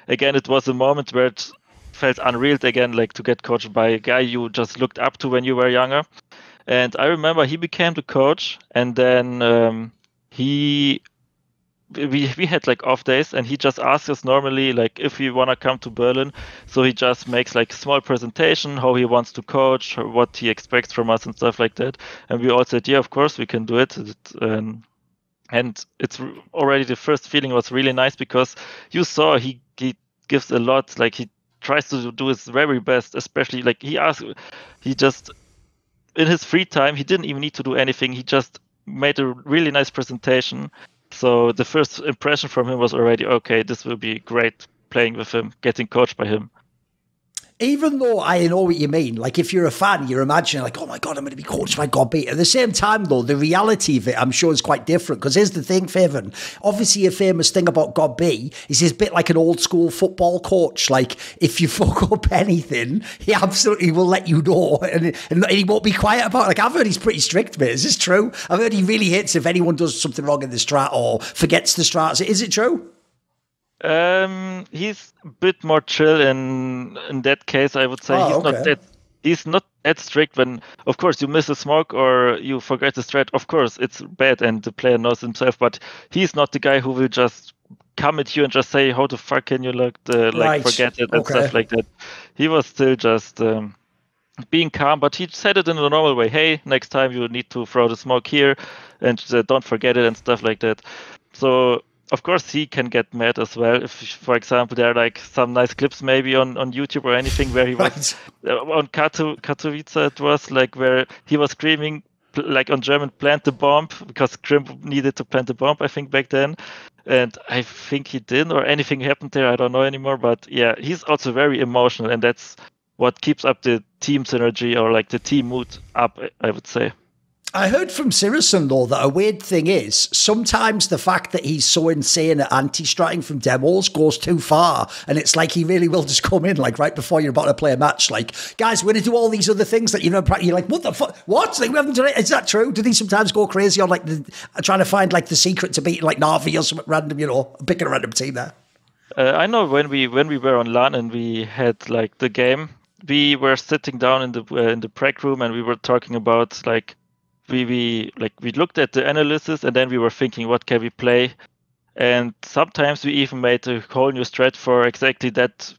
again, it was a moment where it felt unreal again, like to get coached by a guy you just looked up to when you were younger. And I remember he became the coach, and then we had like off days, and he just asked us normally like if we want to come to Berlin. So he just makes like a small presentation, how he wants to coach, what he expects from us and stuff like that. And we all said, yeah, of course we can do it. And it's already, the first feeling was really nice, because you saw he gives a lot, like he tries to do his very best, especially like he just, in his free time, he didn't even need to do anything. He just made a really nice presentation. So the first impression from him was already, okay, this will be great playing with him, getting coached by him. Even though I know what you mean, like if you're a fan, you're imagining like, oh my God, I'm going to be coached by GodB. At the same time, though, the reality of it, I'm sure, is quite different. Because here's the thing, faveN. Obviously, a famous thing about GodB is he's a bit like an old school football coach. Like if you fuck up anything, he absolutely will let you know, and he won't be quiet about it. Like I've heard he's pretty strict, mate. Is this true? I've heard he really hates if anyone does something wrong in the strat or forgets the strats. Is it true? He's a bit more chill in that case, I would say. He's not that strict. When, of course, you miss a smoke or you forget the strat, of course it's bad and the player knows himself, but he's not the guy who will just come at you and just say, how the fuck can you forget it and stuff like that. He was still just being calm, but he said it in a normal way. Hey, next time you need to throw the smoke here and don't forget it and stuff like that. So of course, he can get mad as well. If, for example, there are like some nice clips maybe on YouTube or anything where he was on Katowice, it was like where he was screaming like on German, plant the bomb, because Grim needed to plant the bomb, I think, back then. And I think he didn't, or anything happened there, I don't know anymore. But yeah, he's also very emotional, and that's what keeps up the team synergy or like the team mood up, I would say. I heard from Sirison, though, that a weird thing is sometimes the fact that he's so insane at anti-stratting from demos goes too far. And it's like he really will just come in, like, right before you're about to play a match. Like, guys, we're going to do all these other things that, you know, you're like, what the fuck? What? Like, we haven't done it. Is that true? Did he sometimes go crazy on, like, trying to find, like, the secret to beating, like, Na'Vi or something random, you know, picking a random team there? I know when we were on LAN and we had, like, the game, we were sitting down in the prec room and we were talking about, like, we looked at the analysis and then we were thinking, what can we play? And sometimes we even made a whole new strat for exactly that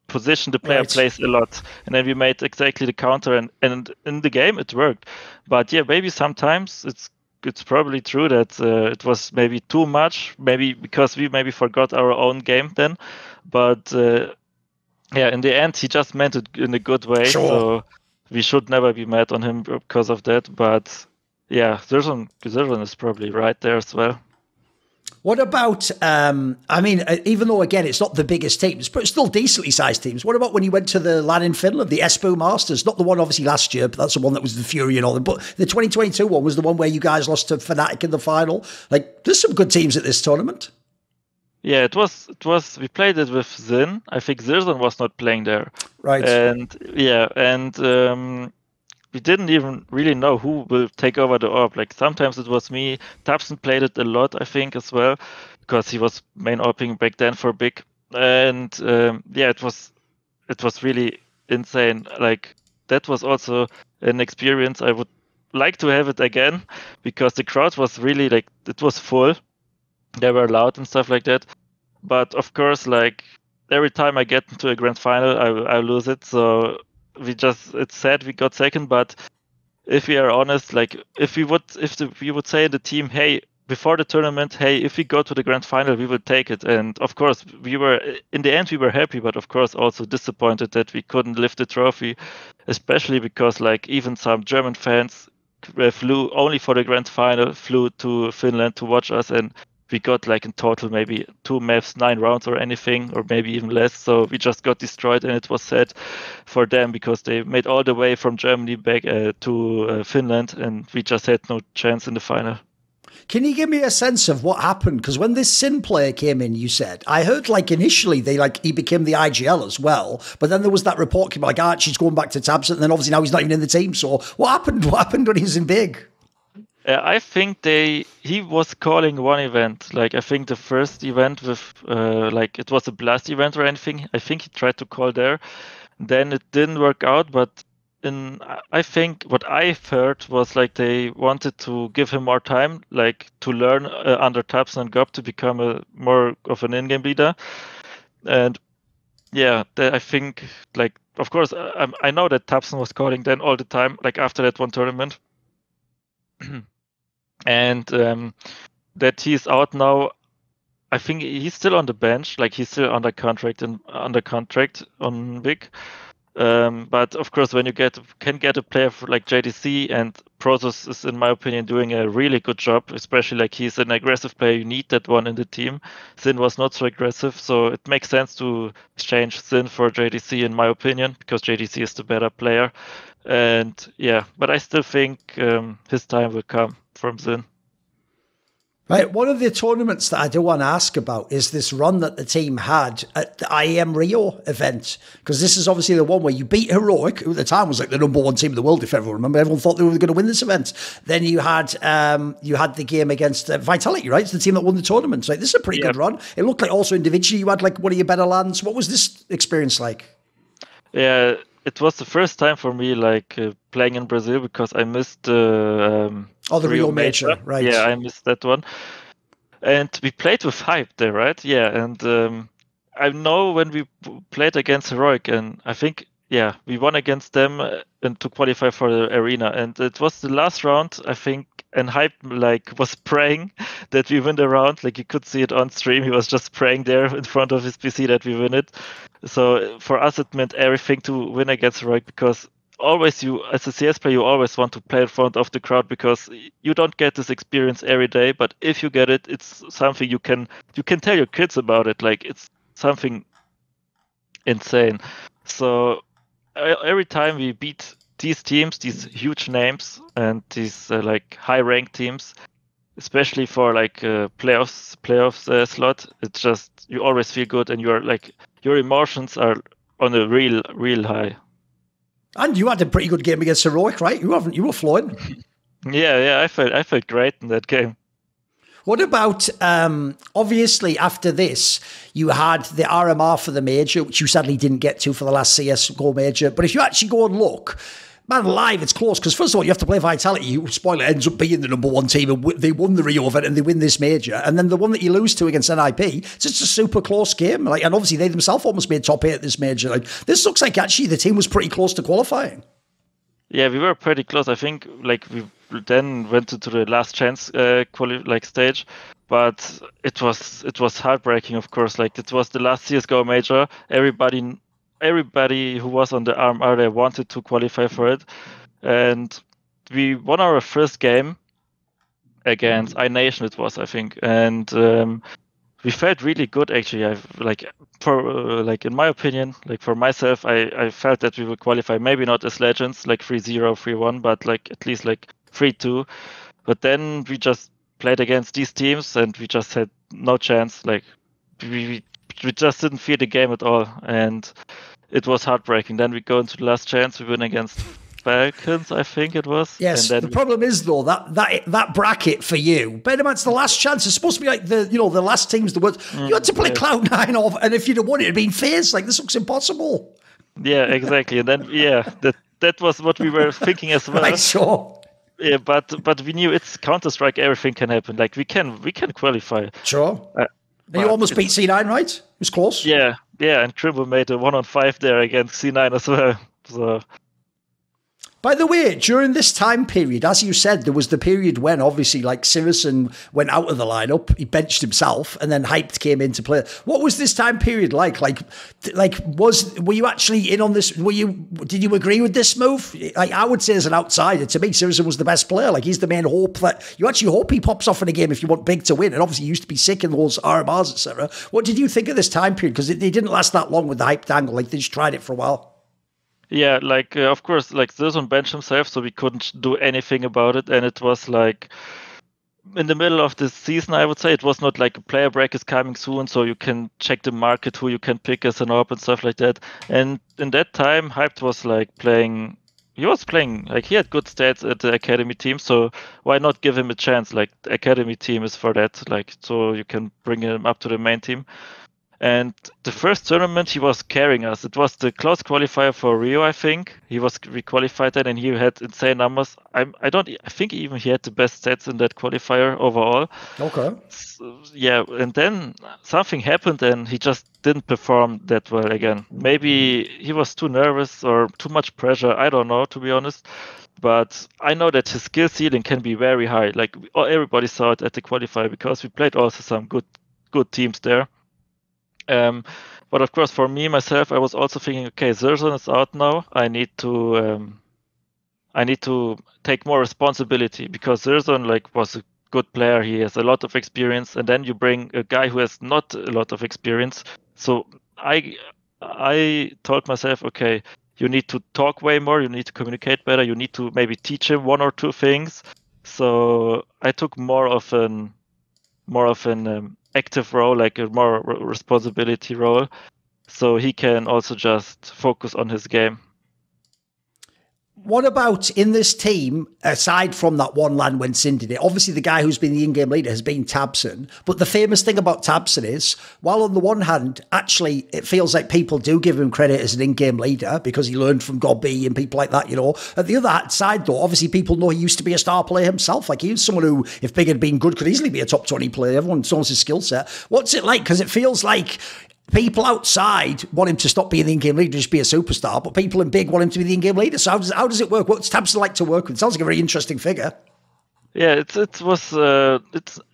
position the player plays a lot. And then we made exactly the counter, and in the game it worked. But yeah, maybe sometimes it's probably true that it was maybe too much, maybe because we maybe forgot our own game then. But yeah, in the end, he just meant it in a good way. Sure. So we should never be mad on him because of that. But yeah, Zerzon is probably right there as well. What about, I mean, even though, again, it's not the biggest teams, but it's still decently sized teams. What about when you went to the LAN in Finland, the Espoo Masters? Not the one, obviously, last year, but that's the one that was the Fury and all that. But the 2022 one was the one where you guys lost to Fnatic in the final. Like, there's some good teams at this tournament. Yeah, it was. We played it with Zin. I think Zirzan was not playing there. Right. And we didn't even really know who will take over the AWP. Like sometimes it was me. Tabson played it a lot, I think, as well, because he was main AWPing back then for Big. And it was really insane. Like that was also an experience I would like to have it again, because the crowd was really like, it was full. They were loud and stuff like that. But of course, like every time I get into a grand final, I lose it. So it's sad we got second. But if we are honest, like we would say in the team, hey, before the tournament, hey, if we go to the grand final, we will take it. And of course, in the end we were happy, but of course also disappointed that we couldn't lift the trophy, especially because like even some German fans flew only for the grand final, flew to Finland to watch us, and we got like in total maybe 2 maps, 9 rounds or anything, or maybe even less. So we just got destroyed, and it was sad for them because they made all the way from Germany back to Finland, and we just had no chance in the final. Can you give me a sense of what happened? Because when this Sin player came in, you said, I heard like initially he became the IGL as well, but then there was that report came like Archie's going back to Tabson, and then obviously now he's not even in the team. So what happened? What happened when he was in Big? I think he was calling one event. Like I think the first event with like it was a blast event or anything. I think he tried to call there. Then it didn't work out. But I think what I've heard was like they wanted to give him more time, like to learn under Tabson and Gob to become more of an in-game leader. And yeah, I think like of course I know that Tabson was calling then all the time, like after that one tournament. And that he's out now. I think he's still on the bench, like he's still under contract on Big. But of course, when you can get a player like JDC, and Protoss is, in my opinion, doing a really good job, especially like he's an aggressive player. You need that one in the team. Sin was not so aggressive, so it makes sense to exchange Sin for JDC, in my opinion, because JDC is the better player. And yeah, but I still think his time will come from Sin. Right, one of the tournaments that I do want to ask about is this run that the team had at the IEM Rio event, because this is obviously the one where you beat Heroic, who at the time was like the #1 team in the world, if everyone remember. Everyone thought they were going to win this event. Then you had the game against Vitality, right? It's the team that won the tournament. So like, this is a pretty good run. It looked like also individually you had like one of your better lands. What was this experience like? Yeah, it was the first time for me like playing in Brazil, because I missed the Rio Major, right? Yeah, I missed that one. And we played with Hype there, right? Yeah, and I know when we played against Heroic, and I think we won against them and to qualify for the arena. And it was the last round, I think, and Hype like was praying that we win the round. Like you could see it on stream. He was just praying there in front of his PC that we win it. So for us, it meant everything to win against Heroic, because always as a CS player, you always want to play in front of the crowd, because you don't get this experience every day. But if you get it, it's something you can tell your kids about it. Like it's something insane. So every time we beat these teams, these huge names and these like high ranked teams, especially for like playoffs slot, it's just you always feel good, and you're like your emotions are on a real high. And you had a pretty good game against Heroic, right? You were flowing. Yeah, I felt great in that game. What about, obviously, after this, you had the RMR for the major, which you sadly didn't get to for the last CSGO major. But if you actually go and look, man, live, it's close. Because first of all, you have to play Vitality, who, spoiler, ends up being the #1 team. And they won the Rio event and they win this major. And then the one that you lose to against NIP, it's just a super close game. Like, and obviously, they themselves almost made top 8 at this major. Like, this looks like actually the team was pretty close to qualifying. Yeah, we were pretty close. I think like we then went to the last chance stage, but it was heartbreaking. Of course, like it was the last CS:GO major. Everybody who was on the RMR, they wanted to qualify for it, and we won our first game, against iNation it was, I think, and we felt really good actually. In my opinion, like for myself, I felt that we would qualify, maybe not as legends, like 3-0, 3-1, but like at least like 3-2. But then we just played against these teams and we just had no chance. Like we just didn't feel the game at all, and it was heartbreaking. Then we go into the last chance, we win against Falcons, I think it was. Yes, and then the problem is though that bracket for you, bear in mind it's the last chance. It's supposed to be like the last teams. You had to play Cloud9 off, and if you'd have won, it'd been FaZe. Like, this looks impossible. Yeah, exactly. And then that was what we were thinking as well. Right, sure. Yeah, but we knew it's Counter-Strike. Everything can happen. Like we can qualify. Sure. And you almost beat C9, right? It was close. Yeah. And Trimble made a 1-on-5 there against C9 as well. So. By the way, during this time period, as you said, there was the period when obviously like Sirison went out of the lineup, he benched himself, and then Hyped came into play. What was this time period like? Were you actually in on this? Did you agree with this move? Like, I would say as an outsider, to me, Sirison was the best player. Like, he's the main hope that you actually hope he pops off in a game if you want Big to win. And obviously, he used to be sick in those RMRs, etc. What did you think of this time period? Because they didn't last that long with the Hyped angle. Like, they just tried it for a while. Yeah, like of course, like there's on bench himself, so we couldn't do anything about it, and it was like in the middle of the season, I would say. It was not like a player break is coming soon, so you can check the market, who you can pick as an AWP and stuff like that. And in that time, Hyped was like playing. He was playing like he had good stats at the academy team, so why not give him a chance? Like the academy team is for that, like so you can bring him up to the main team. And the first tournament, he was carrying us. It was the close qualifier for Rio, I think. He was requalified then, and he had insane numbers. I think even he had the best stats in that qualifier overall. Okay. So, yeah, and then something happened, and he just didn't perform that well again. Maybe he was too nervous or too much pressure. I don't know, to be honest. But I know that his skill ceiling can be very high. Like everybody saw it at the qualifier because we played also some good teams there. But of course, for me myself, I was also thinking, okay, Zerzon is out now. I need to take more responsibility because Zerzon was a good player. He has a lot of experience, and then you bring a guy who has not a lot of experience. So I told myself, okay, you need to talk way more. You need to communicate better. You need to maybe teach him one or two things. So I took more of an active role, like a more responsibility role, so he can also just focus on his game. What about in this team, aside from that one LAN when Sin did it? Obviously, the guy who's been the in-game leader has been Tabson. But the famous thing about Tabson is, while on the one hand, actually, it feels like people do give him credit as an in-game leader because he learned from Gobby and people like that, you know. At the other side, though, obviously, people know he used to be a star player himself. Like, he was someone who, if Big had been good, could easily be a top 20 player. Everyone knows his skill set. What's it like? Because it feels like people outside want him to stop being the in-game leader, just be a superstar, but people in Big want him to be the in-game leader. So how does it work? What's Tabson like to work with? It sounds like a very interesting figure. Yeah, it's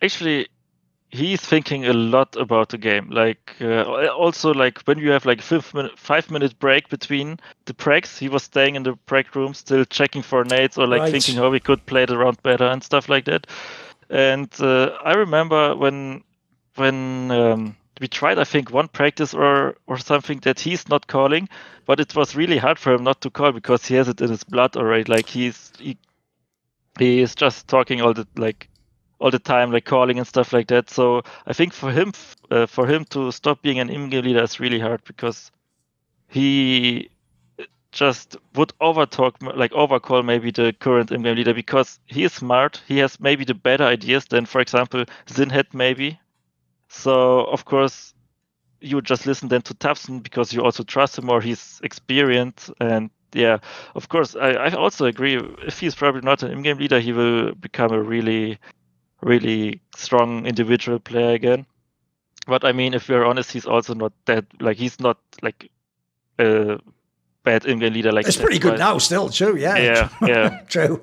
actually, he's thinking a lot about the game. Like also like when you have like 5-minute break between the pregs, he was staying in the preg room, still checking for nades or like thinking how we could play it around better and stuff like that. And I remember when we tried, I think, one practice or something that he's not calling, but it was really hard for him not to call because he has it in his blood already. Like he is just talking all the time, like calling and stuff like that. So I think for him to stop being an in-game leader is really hard because he just would overcall maybe the current in-game leader because he is smart. He has maybe the better ideas than, for example, Zin had maybe. So, of course, you just listen then to Tabson because you also trust him or he's experienced. And yeah, of course, I also agree. If he's probably not an in-game leader, he will become a really, really strong individual player again. But I mean, if we're honest, he's also not that, like, he's not like a bad in-game leader. Like it's pretty good now still, true, yeah. Yeah. True.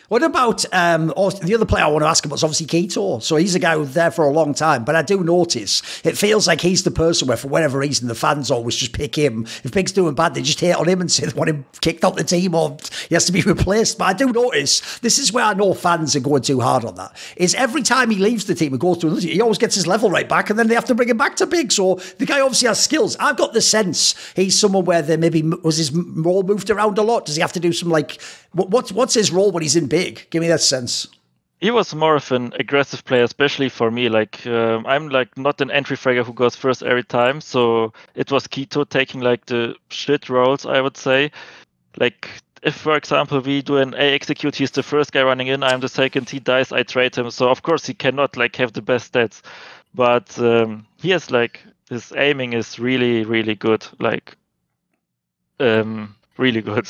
What about the other player I want to ask about is obviously Keto. So he's a guy who's there for a long time, but I do notice it feels like he's the person where, for whatever reason, the fans always just pick him. If Big's doing bad, they just hate on him and say they want him kicked out the team or he has to be replaced. But I do notice, this is where I know fans are going too hard on that, is every time he leaves the team and goes to another team, he always gets his level right back and then they have to bring him back to Big. So the guy obviously has skills. I've got the sense he's someone where there maybe was his role moved around a lot. Does he have to do some like, what's his role when he's in Big? Give me that sense. He was more of an aggressive player, especially for me. Like I'm like not an entry fragger who goes first every time, so it was Keto taking like the shit roles, I would say. Like if, for example, we do an A execute, he's the first guy running in, I'm the second, he dies, I trade him. So of course he cannot like have the best stats, but he has like his aiming is really, really good, like really good.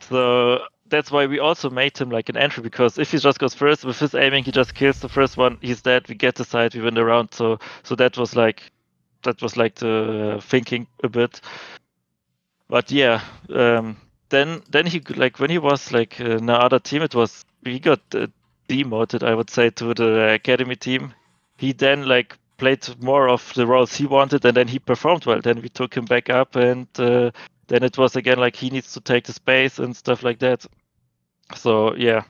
So that's why we also made him like an entry, because if he just goes first with his aiming, he just kills the first one, he's dead, we get the side, we win the round. So that was like the thinking a bit. But yeah, then he, like when he was like in the other team, he got demoted, I would say, to the academy team. He then like played more of the roles he wanted, and then he performed well. Then we took him back up, and then it was again like he needs to take the space and stuff like that. So yeah.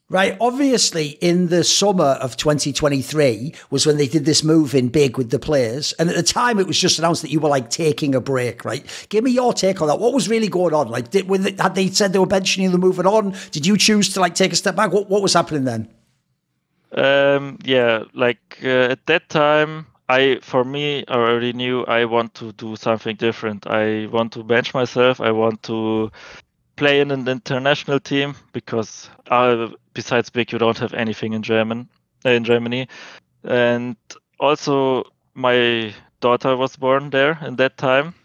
Right. Obviously, in the summer of 2023 was when they did this move in Big with the players. And at the time, it was just announced that you were like taking a break, right? Give me your take on that. What was really going on? Like, had they said they were benching you, they're moving on? Did you choose to like take a step back? What was happening then? Yeah, like at that time, I already knew I want to do something different. I want to bench myself. I want to play in an international team, because besides Big, you don't have anything in Germany. And also my daughter was born there in that time.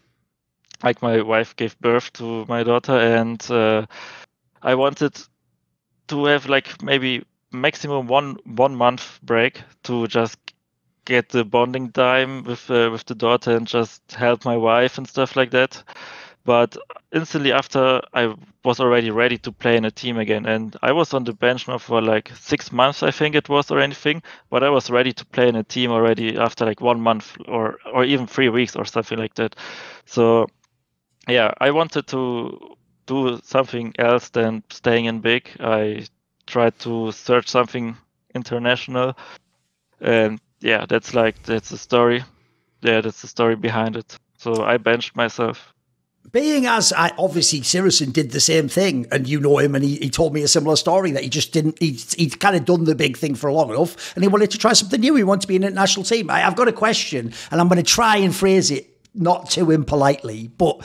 Like my wife gave birth to my daughter, and I wanted to have like maybe maximum one month break to just get the bonding time with the daughter and just help my wife and stuff like that. But instantly after, I was already ready to play in a team again, and I was on the bench now for like 6 months, I think it was, or anything. But I was ready to play in a team already after like 1 month or even 3 weeks or something like that. So yeah, I wanted to do something else than staying in Big. I tried to search something international, and yeah, that's the story. Yeah, that's the story behind it. So I benched myself. Being as obviously Sirison did the same thing, and you know him, and he told me a similar story that he just didn't. He'd kind of done the big thing for long enough, and he wanted to try something new. He wanted to be in an international team. I've got a question, and I'm going to try and phrase it not too impolitely, but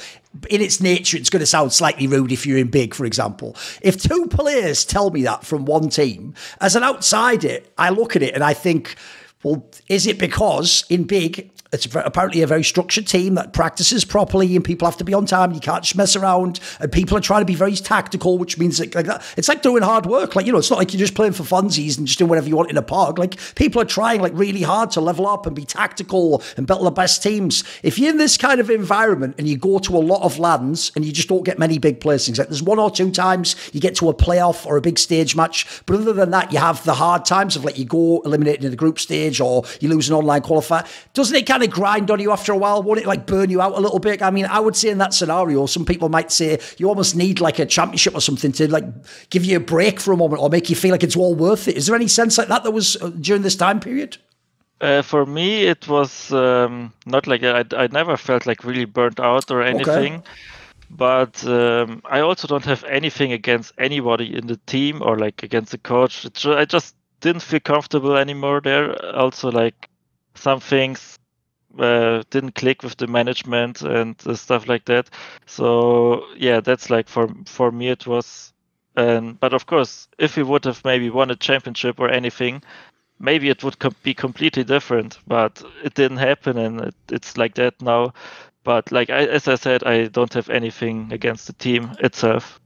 in its nature, it's going to sound slightly rude if you're in Big, for example. If two players tell me that from one team, as an outsider, I look at it and I think, well, is it because in Big, it's apparently a very structured team that practices properly and people have to be on time. You can't just mess around, and people are trying to be very tactical, which means that, like that, it's like doing hard work. Like, you know, it's not like you're just playing for funsies and just doing whatever you want in a park. Like, people are trying like really hard to level up and be tactical and build the best teams. If you're in this kind of environment and you go to a lot of lands and you just don't get many big placings, like there's 1 or 2 times you get to a playoff or a big stage match, but other than that, you have the hard times of like you go eliminated in the group stage or you lose an online qualifier. Doesn't it kind of grind on you after a while? Won't it like burn you out a little bit? I mean, I would say in that scenario, some people might say you almost need like a championship or something to like give you a break for a moment or make you feel like it's all worth it. Is there any sense like that was during this time period? For me, it was not like I never felt like really burnt out or anything. Okay. But I also don't have anything against anybody in the team or like against the coach. I just didn't feel comfortable anymore there. Also, like some things didn't click with the management and stuff like that. So yeah, that's like for me it was. But of course, if we would have maybe won a championship or anything, maybe it would be completely different. But it didn't happen, and it's like that now. But like as I said, I don't have anything against the team itself.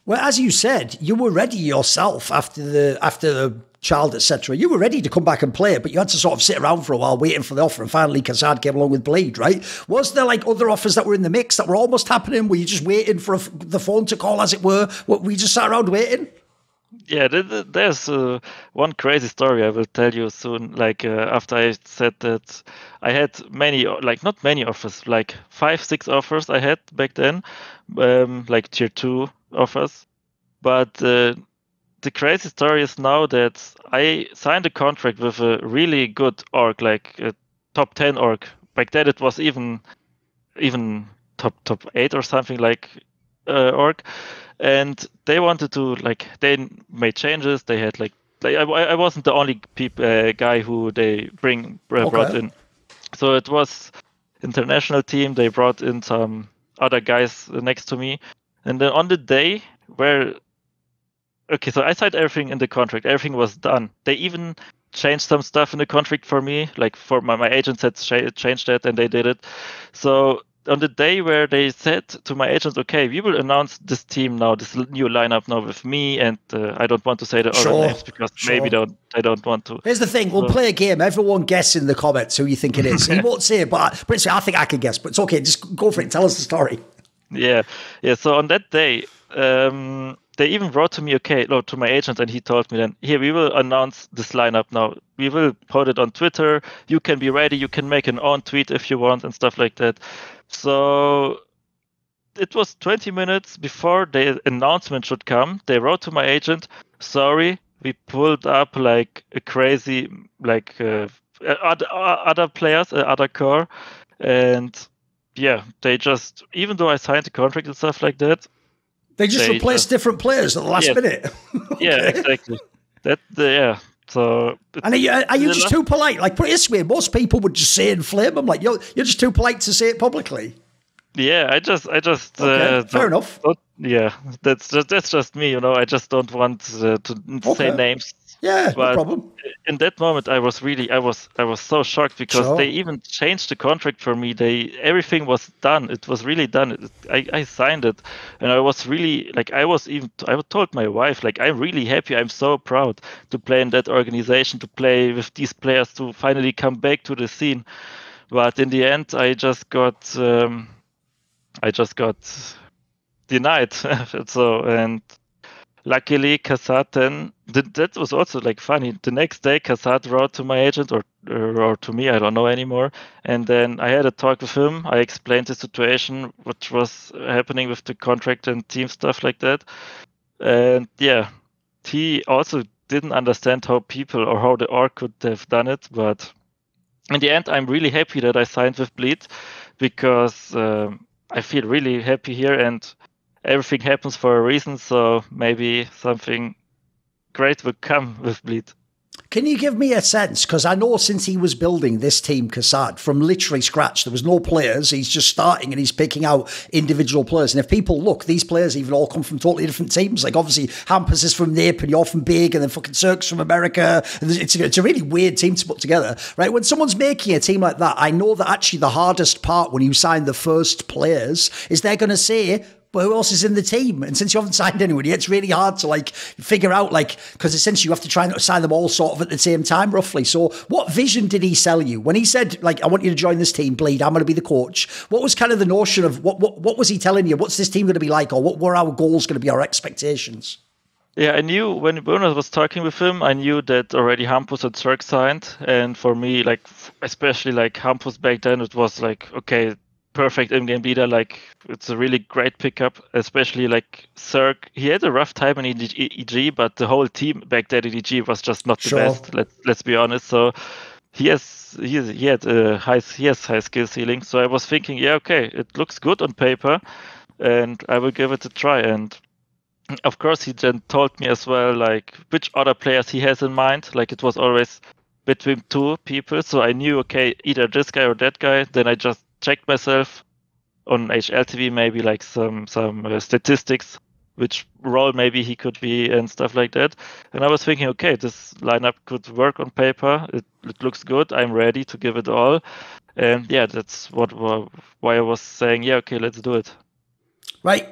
Well, as you said, you were ready yourself after the child, etc. You were ready to come back and play, but you had to sort of sit around for a while waiting for the offer, and finally Kassad came along with BLEED, right? Was there like other offers that were in the mix that were almost happening? Were you just waiting for the phone to call, as it were? Were you just sat around waiting? Yeah, there's one crazy story I will tell you soon. Like after I said that, I had many, like not many offers, like 5, 6 offers I had back then, like tier 2 offers. But the crazy story is now that I signed a contract with a really good org, like a top 10 org. Back then it was even top 8 or something like org, and they wanted to like they made changes. They had like I wasn't the only guy who they brought in, so it was international team. They brought in some other guys next to me, and then on the day where okay, so I signed everything in the contract. Everything was done. They even changed some stuff in the contract for me. Like for my agents had changed that, and they did it. So on the day where they said to my agents, okay, we will announce this team now, this new lineup now with me, and I don't want to say the other names because maybe I don't want to. Here's the thing, we'll play a game. Everyone guess in the comments who you think it is. He won't say it, but I think I can guess, but it's okay. Just go for it. Tell us the story. Yeah. So on that day, they even wrote to me, to my agent, and he told me then, here, we will announce this lineup now. We will put it on Twitter. You can be ready. You can make an own tweet if you want and stuff like that. So it was 20 minutes before the announcement should come. They wrote to my agent, sorry, we pulled up like a crazy, like other players, other core. And yeah, they just, even though I signed the contract and stuff like that, they replaced different players at the last minute. Okay. Yeah, exactly. Yeah. So, and are you just too polite? Like, put it this way, most people would just say and flame them. Like, you're just too polite to say it publicly. Yeah, I just. Okay, fair enough. Yeah, that's just me. I just don't want to say names. Yeah, no problem. In that moment, I was so shocked because they even changed the contract for me. Everything was done. It was really done. I signed it, and I was really like I told my wife like I'm really happy. I'm so proud to play in that organization, to play with these players, to finally come back to the scene. But in the end, I just got denied. And luckily, Kassad then, that was also like funny. The next day, Kassad wrote to my agent or to me, I don't know anymore. And then I had a talk with him. I explained the situation, what was happening with the contract and team stuff like that. And yeah, he also didn't understand how people or how the org could have done it. But in the end, I'm really happy that I signed with BLEED because I feel really happy here and everything happens for a reason, so maybe something great will come with BLEED. Can you give me a sense? Because I know since he was building this team, Kassad, from literally scratch, there was no players. He's just starting and he's picking out individual players. And if people look, these players even all come from totally different teams. Like obviously Hampus is from NIP and you're from Big and then fucking Cirque's from America. It's a really weird team to put together, right? When someone's making a team like that, I know that actually the hardest part when you sign the first players is they're going to say, but who else is in the team? And since you haven't signed anyone, it's really hard to like figure out, like, because essentially you have to try and sign them all sort of at the same time, roughly. So what vision did he sell you when he said, like, I want you to join this team, BLEED, I'm going to be the coach? What was kind of the notion of what was he telling you? What's this team going to be like? Or what were our goals going to be, our expectations? Yeah, I knew when Bernard was talking with him, I knew that already Hampus and Cirque signed. And for me, like, especially like Hampus back then, it was like, okay, perfect in-game leader, like it's a really great pickup, especially like Cirque. He had a rough time in EG, but the whole team back then in EG was just not the best. Let's be honest. So he has high skill ceiling. So I was thinking, yeah, okay, it looks good on paper, and I will give it a try. And of course, he then told me as well, like which other players he has in mind. Like it was always between two people, so I knew, okay, either this guy or that guy. Then I just checked myself on HLTV, maybe like some statistics, which role maybe he could be and stuff like that. And I was thinking, okay, this lineup could work on paper. It looks good. I'm ready to give it all. And yeah, that's why I was saying, yeah, okay, let's do it. Right.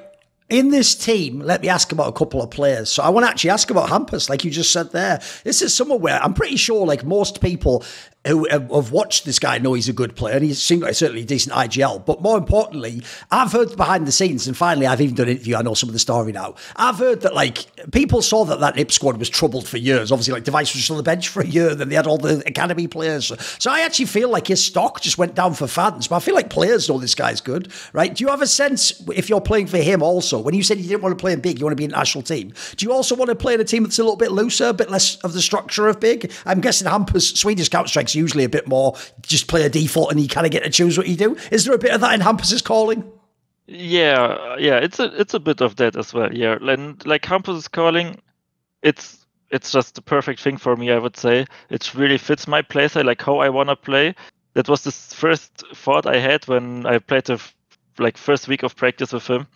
In this team, let me ask about a couple of players. So I want to actually ask about Hampus, like you just said there. This is somewhere where I'm pretty sure, like most people, who have watched this guy know he's a good player, and he seemed like certainly a decent IGL. But more importantly, I've heard behind the scenes, and finally I've even done an interview, I know some of the story now. I've heard that like people saw that NIP squad was troubled for years. Obviously, like Device was just on the bench for a year, then they had all the academy players. So I actually feel like his stock just went down for fans, but I feel like players know this guy's good, right? Do you have a sense, if you're playing for him also, when you said you didn't want to play in big, you want to be in a national team, do you also want to play in a team that's a little bit looser, a bit less of the structure of big? I'm guessing Hampus, Swedish Counter-Strike's usually a bit more just play a default and you kind of get to choose what you do. Is there a bit of that in Hampus's calling? Yeah, it's a bit of that as well. Yeah, and like Hampus's calling, it's just the perfect thing for me. I would say it really fits my playstyle, like how I wanna play. That was the first thought I had when I played the first week of practice with him.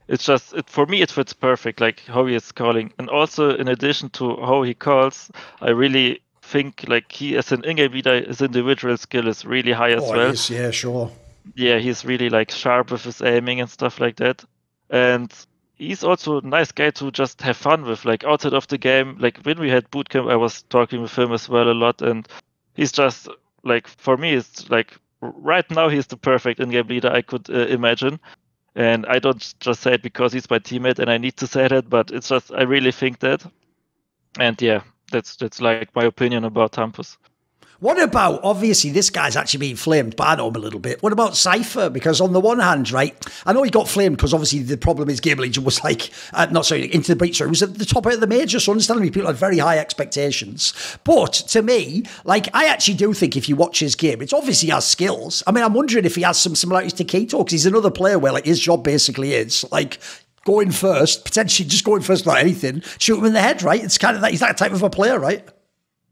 It's just for me it fits perfect, like how he is calling, and also in addition to how he calls, I really think like he as an in-game leader, his individual skill is really high as well. Yes, yeah, sure. Yeah, he's really like sharp with his aiming and stuff like that. And he's also a nice guy to just have fun with, like outside of the game. Like when we had bootcamp, I was talking with him as well a lot, and he's just like, for me, it's like right now he's the perfect in-game leader I could imagine. And I don't just say it because he's my teammate and I need to say that, but it's just I really think that. And yeah, that's like my opinion about Hampus. What about, obviously, this guy's actually being flamed, but I know him a little bit. What about Cypher? Because on the one hand, right, I know he got flamed because obviously the problem is Game Legion was like, into the breach, sorry, it was at the top of the major, so understandably people had very high expectations. But to me, like, I actually do think if you watch his game, it's obviously he has skills. I mean, I'm wondering if he has some similarities to Keto, because he's another player where like his job basically is like, going first, potentially just going first without anything, shoot him in the head, right? It's kind of that, he's that type of a player, right?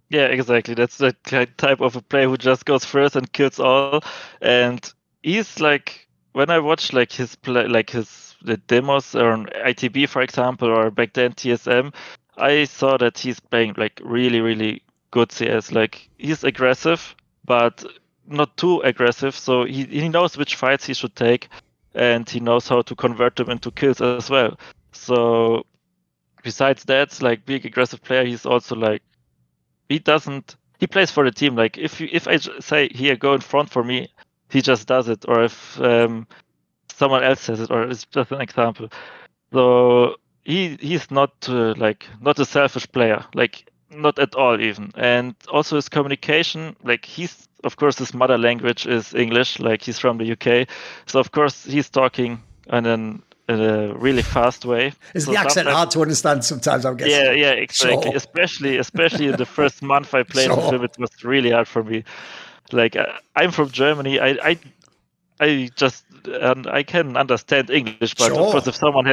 Yeah, exactly. That's the type of a player who just goes first and kills all. And he's like, when I watch like his play, like the demos on ITB, for example, or back then TSM, I saw that he's playing like really, really good CS. Like he's aggressive, but not too aggressive. So he knows which fights he should take, and he knows how to convert them into kills as well. So besides that, like being aggressive player, he's also like, he plays for the team. Like if I say here, go in front for me, he just does it. Or if someone else says it, or it's just an example. So he's not not a selfish player, like not at all even. And also his communication, like he's, of course, his mother language is English, like he's from the UK. So of course he's talking in a really fast way. Is the accent hard to understand sometimes, I'm guessing? Yeah, exactly. Sure. Especially in the first month I played with him, it was really hard for me. Like I'm from Germany. I just I can understand English, but of course, if someone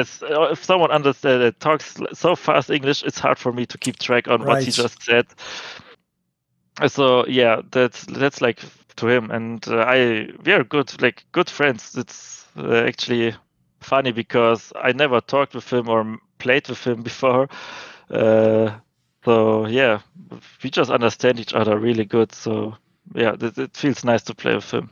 talks so fast English, it's hard for me to keep track on what he just said. So yeah, that's like to him, and we are good friends. It's actually funny because I never talked with him or played with him before. So yeah, we just understand each other really good. So yeah, it feels nice to play with him.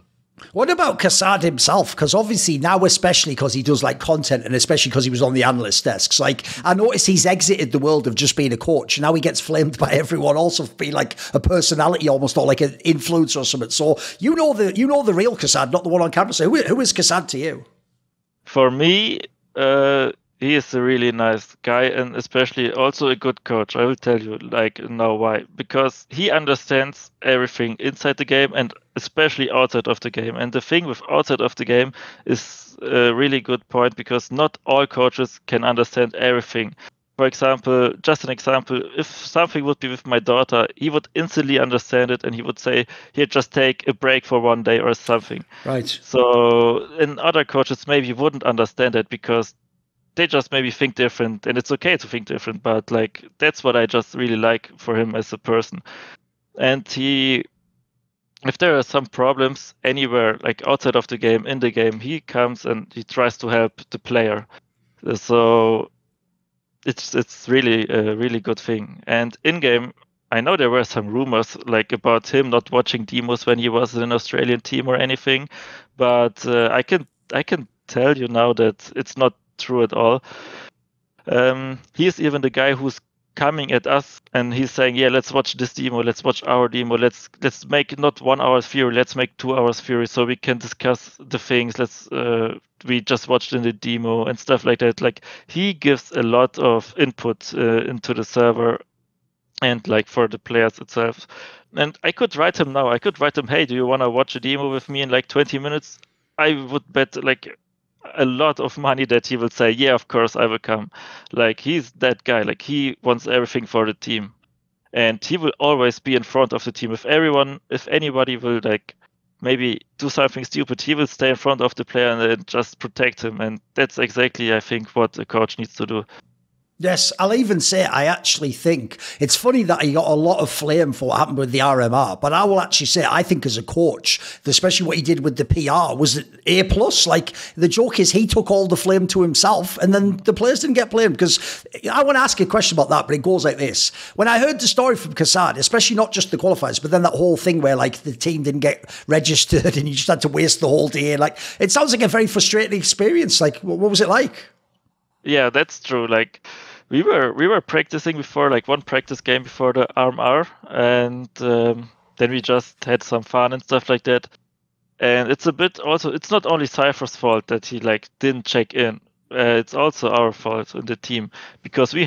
What about Kassad himself? Because obviously now, especially because he does like content, and especially because he was on the analyst desks, like I noticed he's exited the world of just being a coach. Now he gets flamed by everyone, also for being like a personality, almost, or like an influencer or something. So you know the real Kassad, not the one on camera. So who is Kassad to you? For me, he is a really nice guy, and especially also a good coach. I will tell you now why. Because he understands everything inside the game and especially outside of the game. And the thing with outside of the game is a really good point, because not all coaches can understand everything. For example, just an example, if something would be with my daughter, he would instantly understand it and he would say, here, just take a break for one day or something. Right. So, and other coaches maybe wouldn't understand it because they just maybe think different, and it's okay to think different, but like that's what I just really like for him as a person. And if there are some problems anywhere, like outside of the game, in the game, he comes and he tries to help the player. So it's really a really good thing. And in game, I know there were some rumors like about him not watching demos when he was in an Australian team or anything, but I can tell you now that it's not true at all. He is even the guy who's coming at us and he's saying, yeah, let's watch this demo, let's watch our demo, let's make not 1 hour Fury, let's make 2 hours Fury so we can discuss the things. We just watched in the demo and stuff like that. Like, he gives a lot of input into the server and like for the players itself. And I could write him now. I could write him, hey, do you want to watch a demo with me in like 20 minutes? I would bet like a lot of money that he will say, yeah, of course I will come. Like, he's that guy. Like, he wants everything for the team, and he will always be in front of the team. If anybody will like maybe do something stupid, he will stay in front of the player and then just protect him. And that's exactly, I think, what a coach needs to do. Yes, I'll even say I actually think it's funny that he got a lot of flame for what happened with the RMR, but I will actually say I think as a coach, especially what he did with the PR, was A+. Like, the joke is he took all the flame to himself and then the players didn't get blamed. Because I want to ask you a question about that, but it goes like this. When I heard the story from Kassad, especially not just the qualifiers, but then that whole thing where like the team didn't get registered and you just had to waste the whole day, like, it sounds like a very frustrating experience. Like, what was it like? Yeah, that's true. Like, we were practicing before, like one practice game before the RMR, and then we just had some fun and stuff like that. And it's a bit also, it's not only Cypher's fault that he like didn't check in. It's also our fault in the team, because we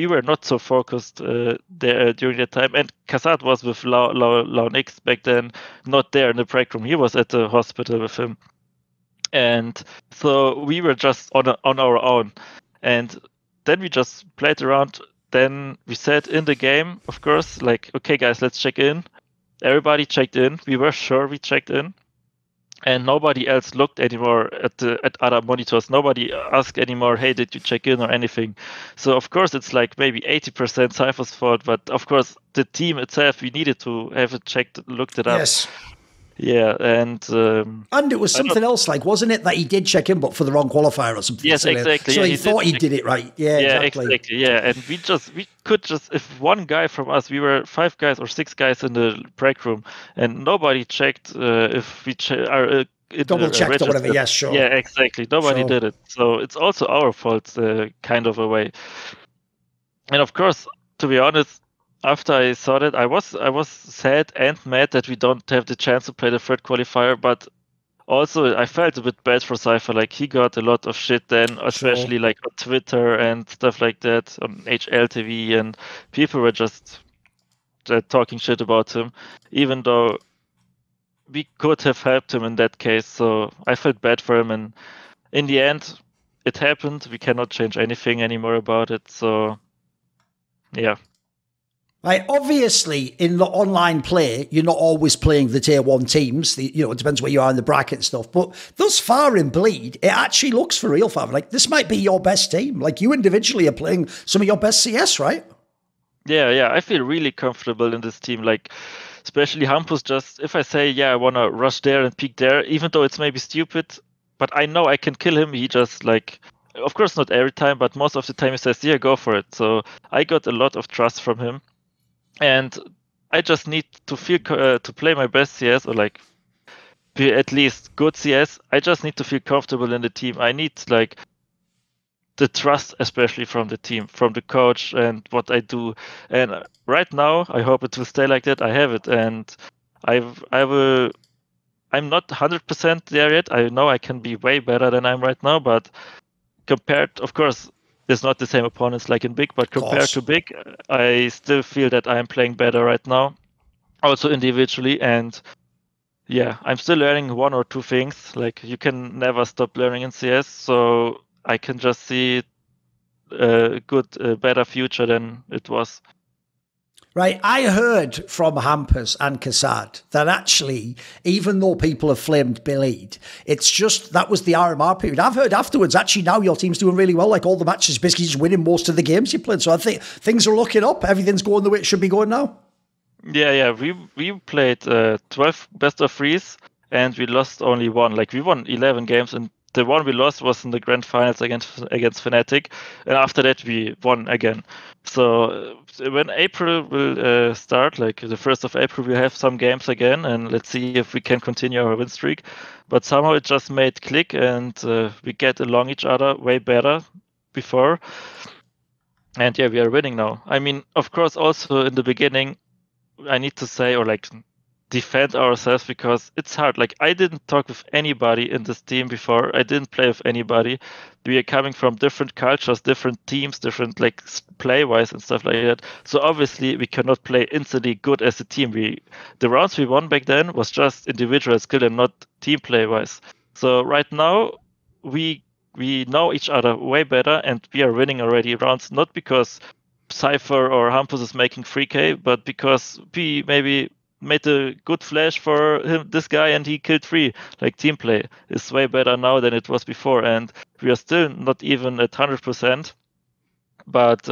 were not so focused there during that time. And Kassad was with Launix back then, not there in the break room. He was at the hospital with him. And so we were just on our own. And then we just played around. Then we said in the game, of course, like, okay, guys, let's check in. Everybody checked in. We were sure we checked in. And nobody else looked anymore at other monitors. Nobody asked anymore, hey, did you check in or anything? So, of course, it's like maybe 80% Cypher's fault. But, of course, the team itself, we needed to have it checked, looked it up. Yes. Yeah, and it was something else, like, wasn't it, that he did check in, but for the wrong qualifier or something? Yes, exactly. So yeah, he thought he did it right. Yeah, exactly. Yeah, and we could just, if one guy from us, we were 5 guys or 6 guys in the break room, and nobody checked if we double checked or whatever. Yes, sure. Yeah, exactly. Nobody did it, so it's also our fault, kind of a way. And of course, to be honest, after I saw that, I was sad and mad that we don't have the chance to play the third qualifier, but also I felt a bit bad for Cypher. Like, he got a lot of shit then, especially like on Twitter and stuff like that, on HLTV, and people were just talking shit about him, even though we could have helped him in that case. So I felt bad for him, and in the end, it happened. We cannot change anything anymore about it. So, yeah. Right, obviously, in the online play, you're not always playing the tier 1 teams. It depends where you are in the bracket and stuff. But thus far in Bleed, it actually looks for real, Fav. Like, this might be your best team. Like, you individually are playing some of your best CS, right? Yeah. I feel really comfortable in this team. Like, especially Hampus, just, if I say, yeah, I want to rush there and peek there, even though it's maybe stupid, but I know I can kill him. He just, like, of course, not every time, but most of the time he says, yeah, go for it. So I got a lot of trust from him. And I just need to feel to play my best CS, or like be at least good CS. I just need to feel comfortable in the team. I need like the trust, especially from the team, from the coach, and what I do. And right now, I hope it will stay like that. I have it, and I will. I'm not 100% there yet. I know I can be way better than I'm right now, but compared, of course, it's not the same opponents like in Big, but compared to Big, I still feel that I am playing better right now, also individually. And yeah, I'm still learning 1 or 2 things. Like, you can never stop learning in CS, so I can just see a better future than it was. Right, I heard from Hampus and Kassad that actually, even though people have flamed BLEED, it's just that was the RMR period. I've heard afterwards, actually, now your team's doing really well. Like, all the matches, basically just winning most of the games you played. So I think things are looking up. Everything's going the way it should be going now. Yeah. We played 12 best of 3s, and we lost only 1. Like, we won 11 games, and the one we lost was in the grand finals against Fnatic, and after that we won again. So when April will start, like the 1st of April, we'll have some games again, and let's see if we can continue our win streak. But somehow it just made click, and we get along each other way better before. And yeah, we are winning now. I mean, of course, also in the beginning, I need to say, or like defend ourselves, because it's hard. Like, I didn't talk with anybody in this team before. I didn't play with anybody. We are coming from different cultures, different teams, different like play wise and stuff like that. So obviously we cannot play instantly good as a team. The rounds we won back then was just individual skill and not team play wise. So right now we know each other way better, and we are winning already rounds, not because Cypher or Hampus is making 3k, but because we maybe made a good flash for this guy and he killed 3. Like, team play is way better now than it was before, and we are still not even at 100%. But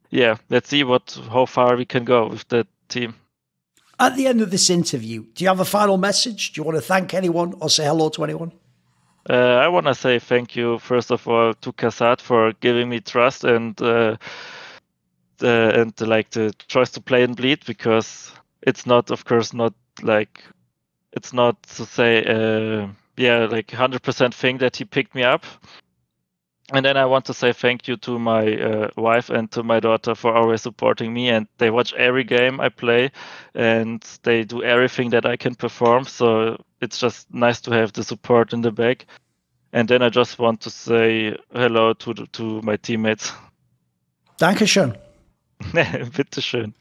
yeah, let's see how far we can go with that team. At the end of this interview, do you have a final message? Do you want to thank anyone or say hello to anyone? I want to say thank you, first of all, to Kasad for giving me trust and like the choice to play in BLEED, because it's not, of course, not like, it's not to say, like 100% thing that he picked me up. And then I want to say thank you to my wife and to my daughter for always supporting me, and they watch every game I play and they do everything that I can perform. So it's just nice to have the support in the back. And then I just want to say hello to my teammates. Dankeschön. Bitteschön.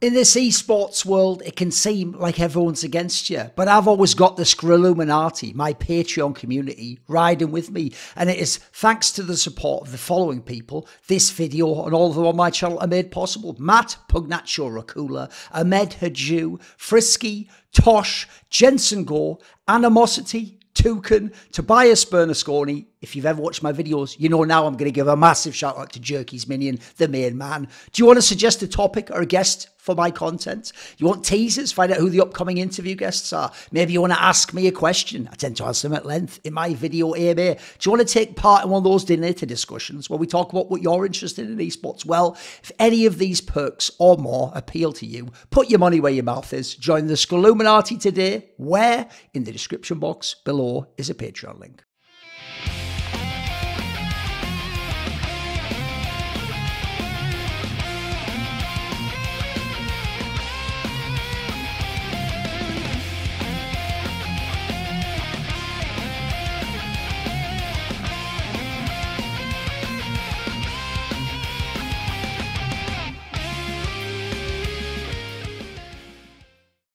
In this esports world, it can seem like everyone's against you, but I've always got the Skrilluminati, my Patreon community, riding with me, and it is thanks to the support of the following people this video and all of them on my channel are made possible: Matt, Pugnatio, Rajcula, Ahmed Hadjou, Frisky, Tosh, Jensen Goh, Animosity, Thorin, Tobias Bernasconi. If you've ever watched my videos, you know now I'm going to give a massive shout out to Jerky's Minion, the main man. Do you want to suggest a topic or a guest for my content? You want teasers? Find out who the upcoming interview guests are. Maybe you want to ask me a question. I tend to answer them at length in my video AMA. Do you want to take part in one of those dinner discussions where we talk about what you're interested in esports? Well, if any of these perks or more appeal to you, put your money where your mouth is. Join the Skrilluminati today, where in the description box below is a Patreon link.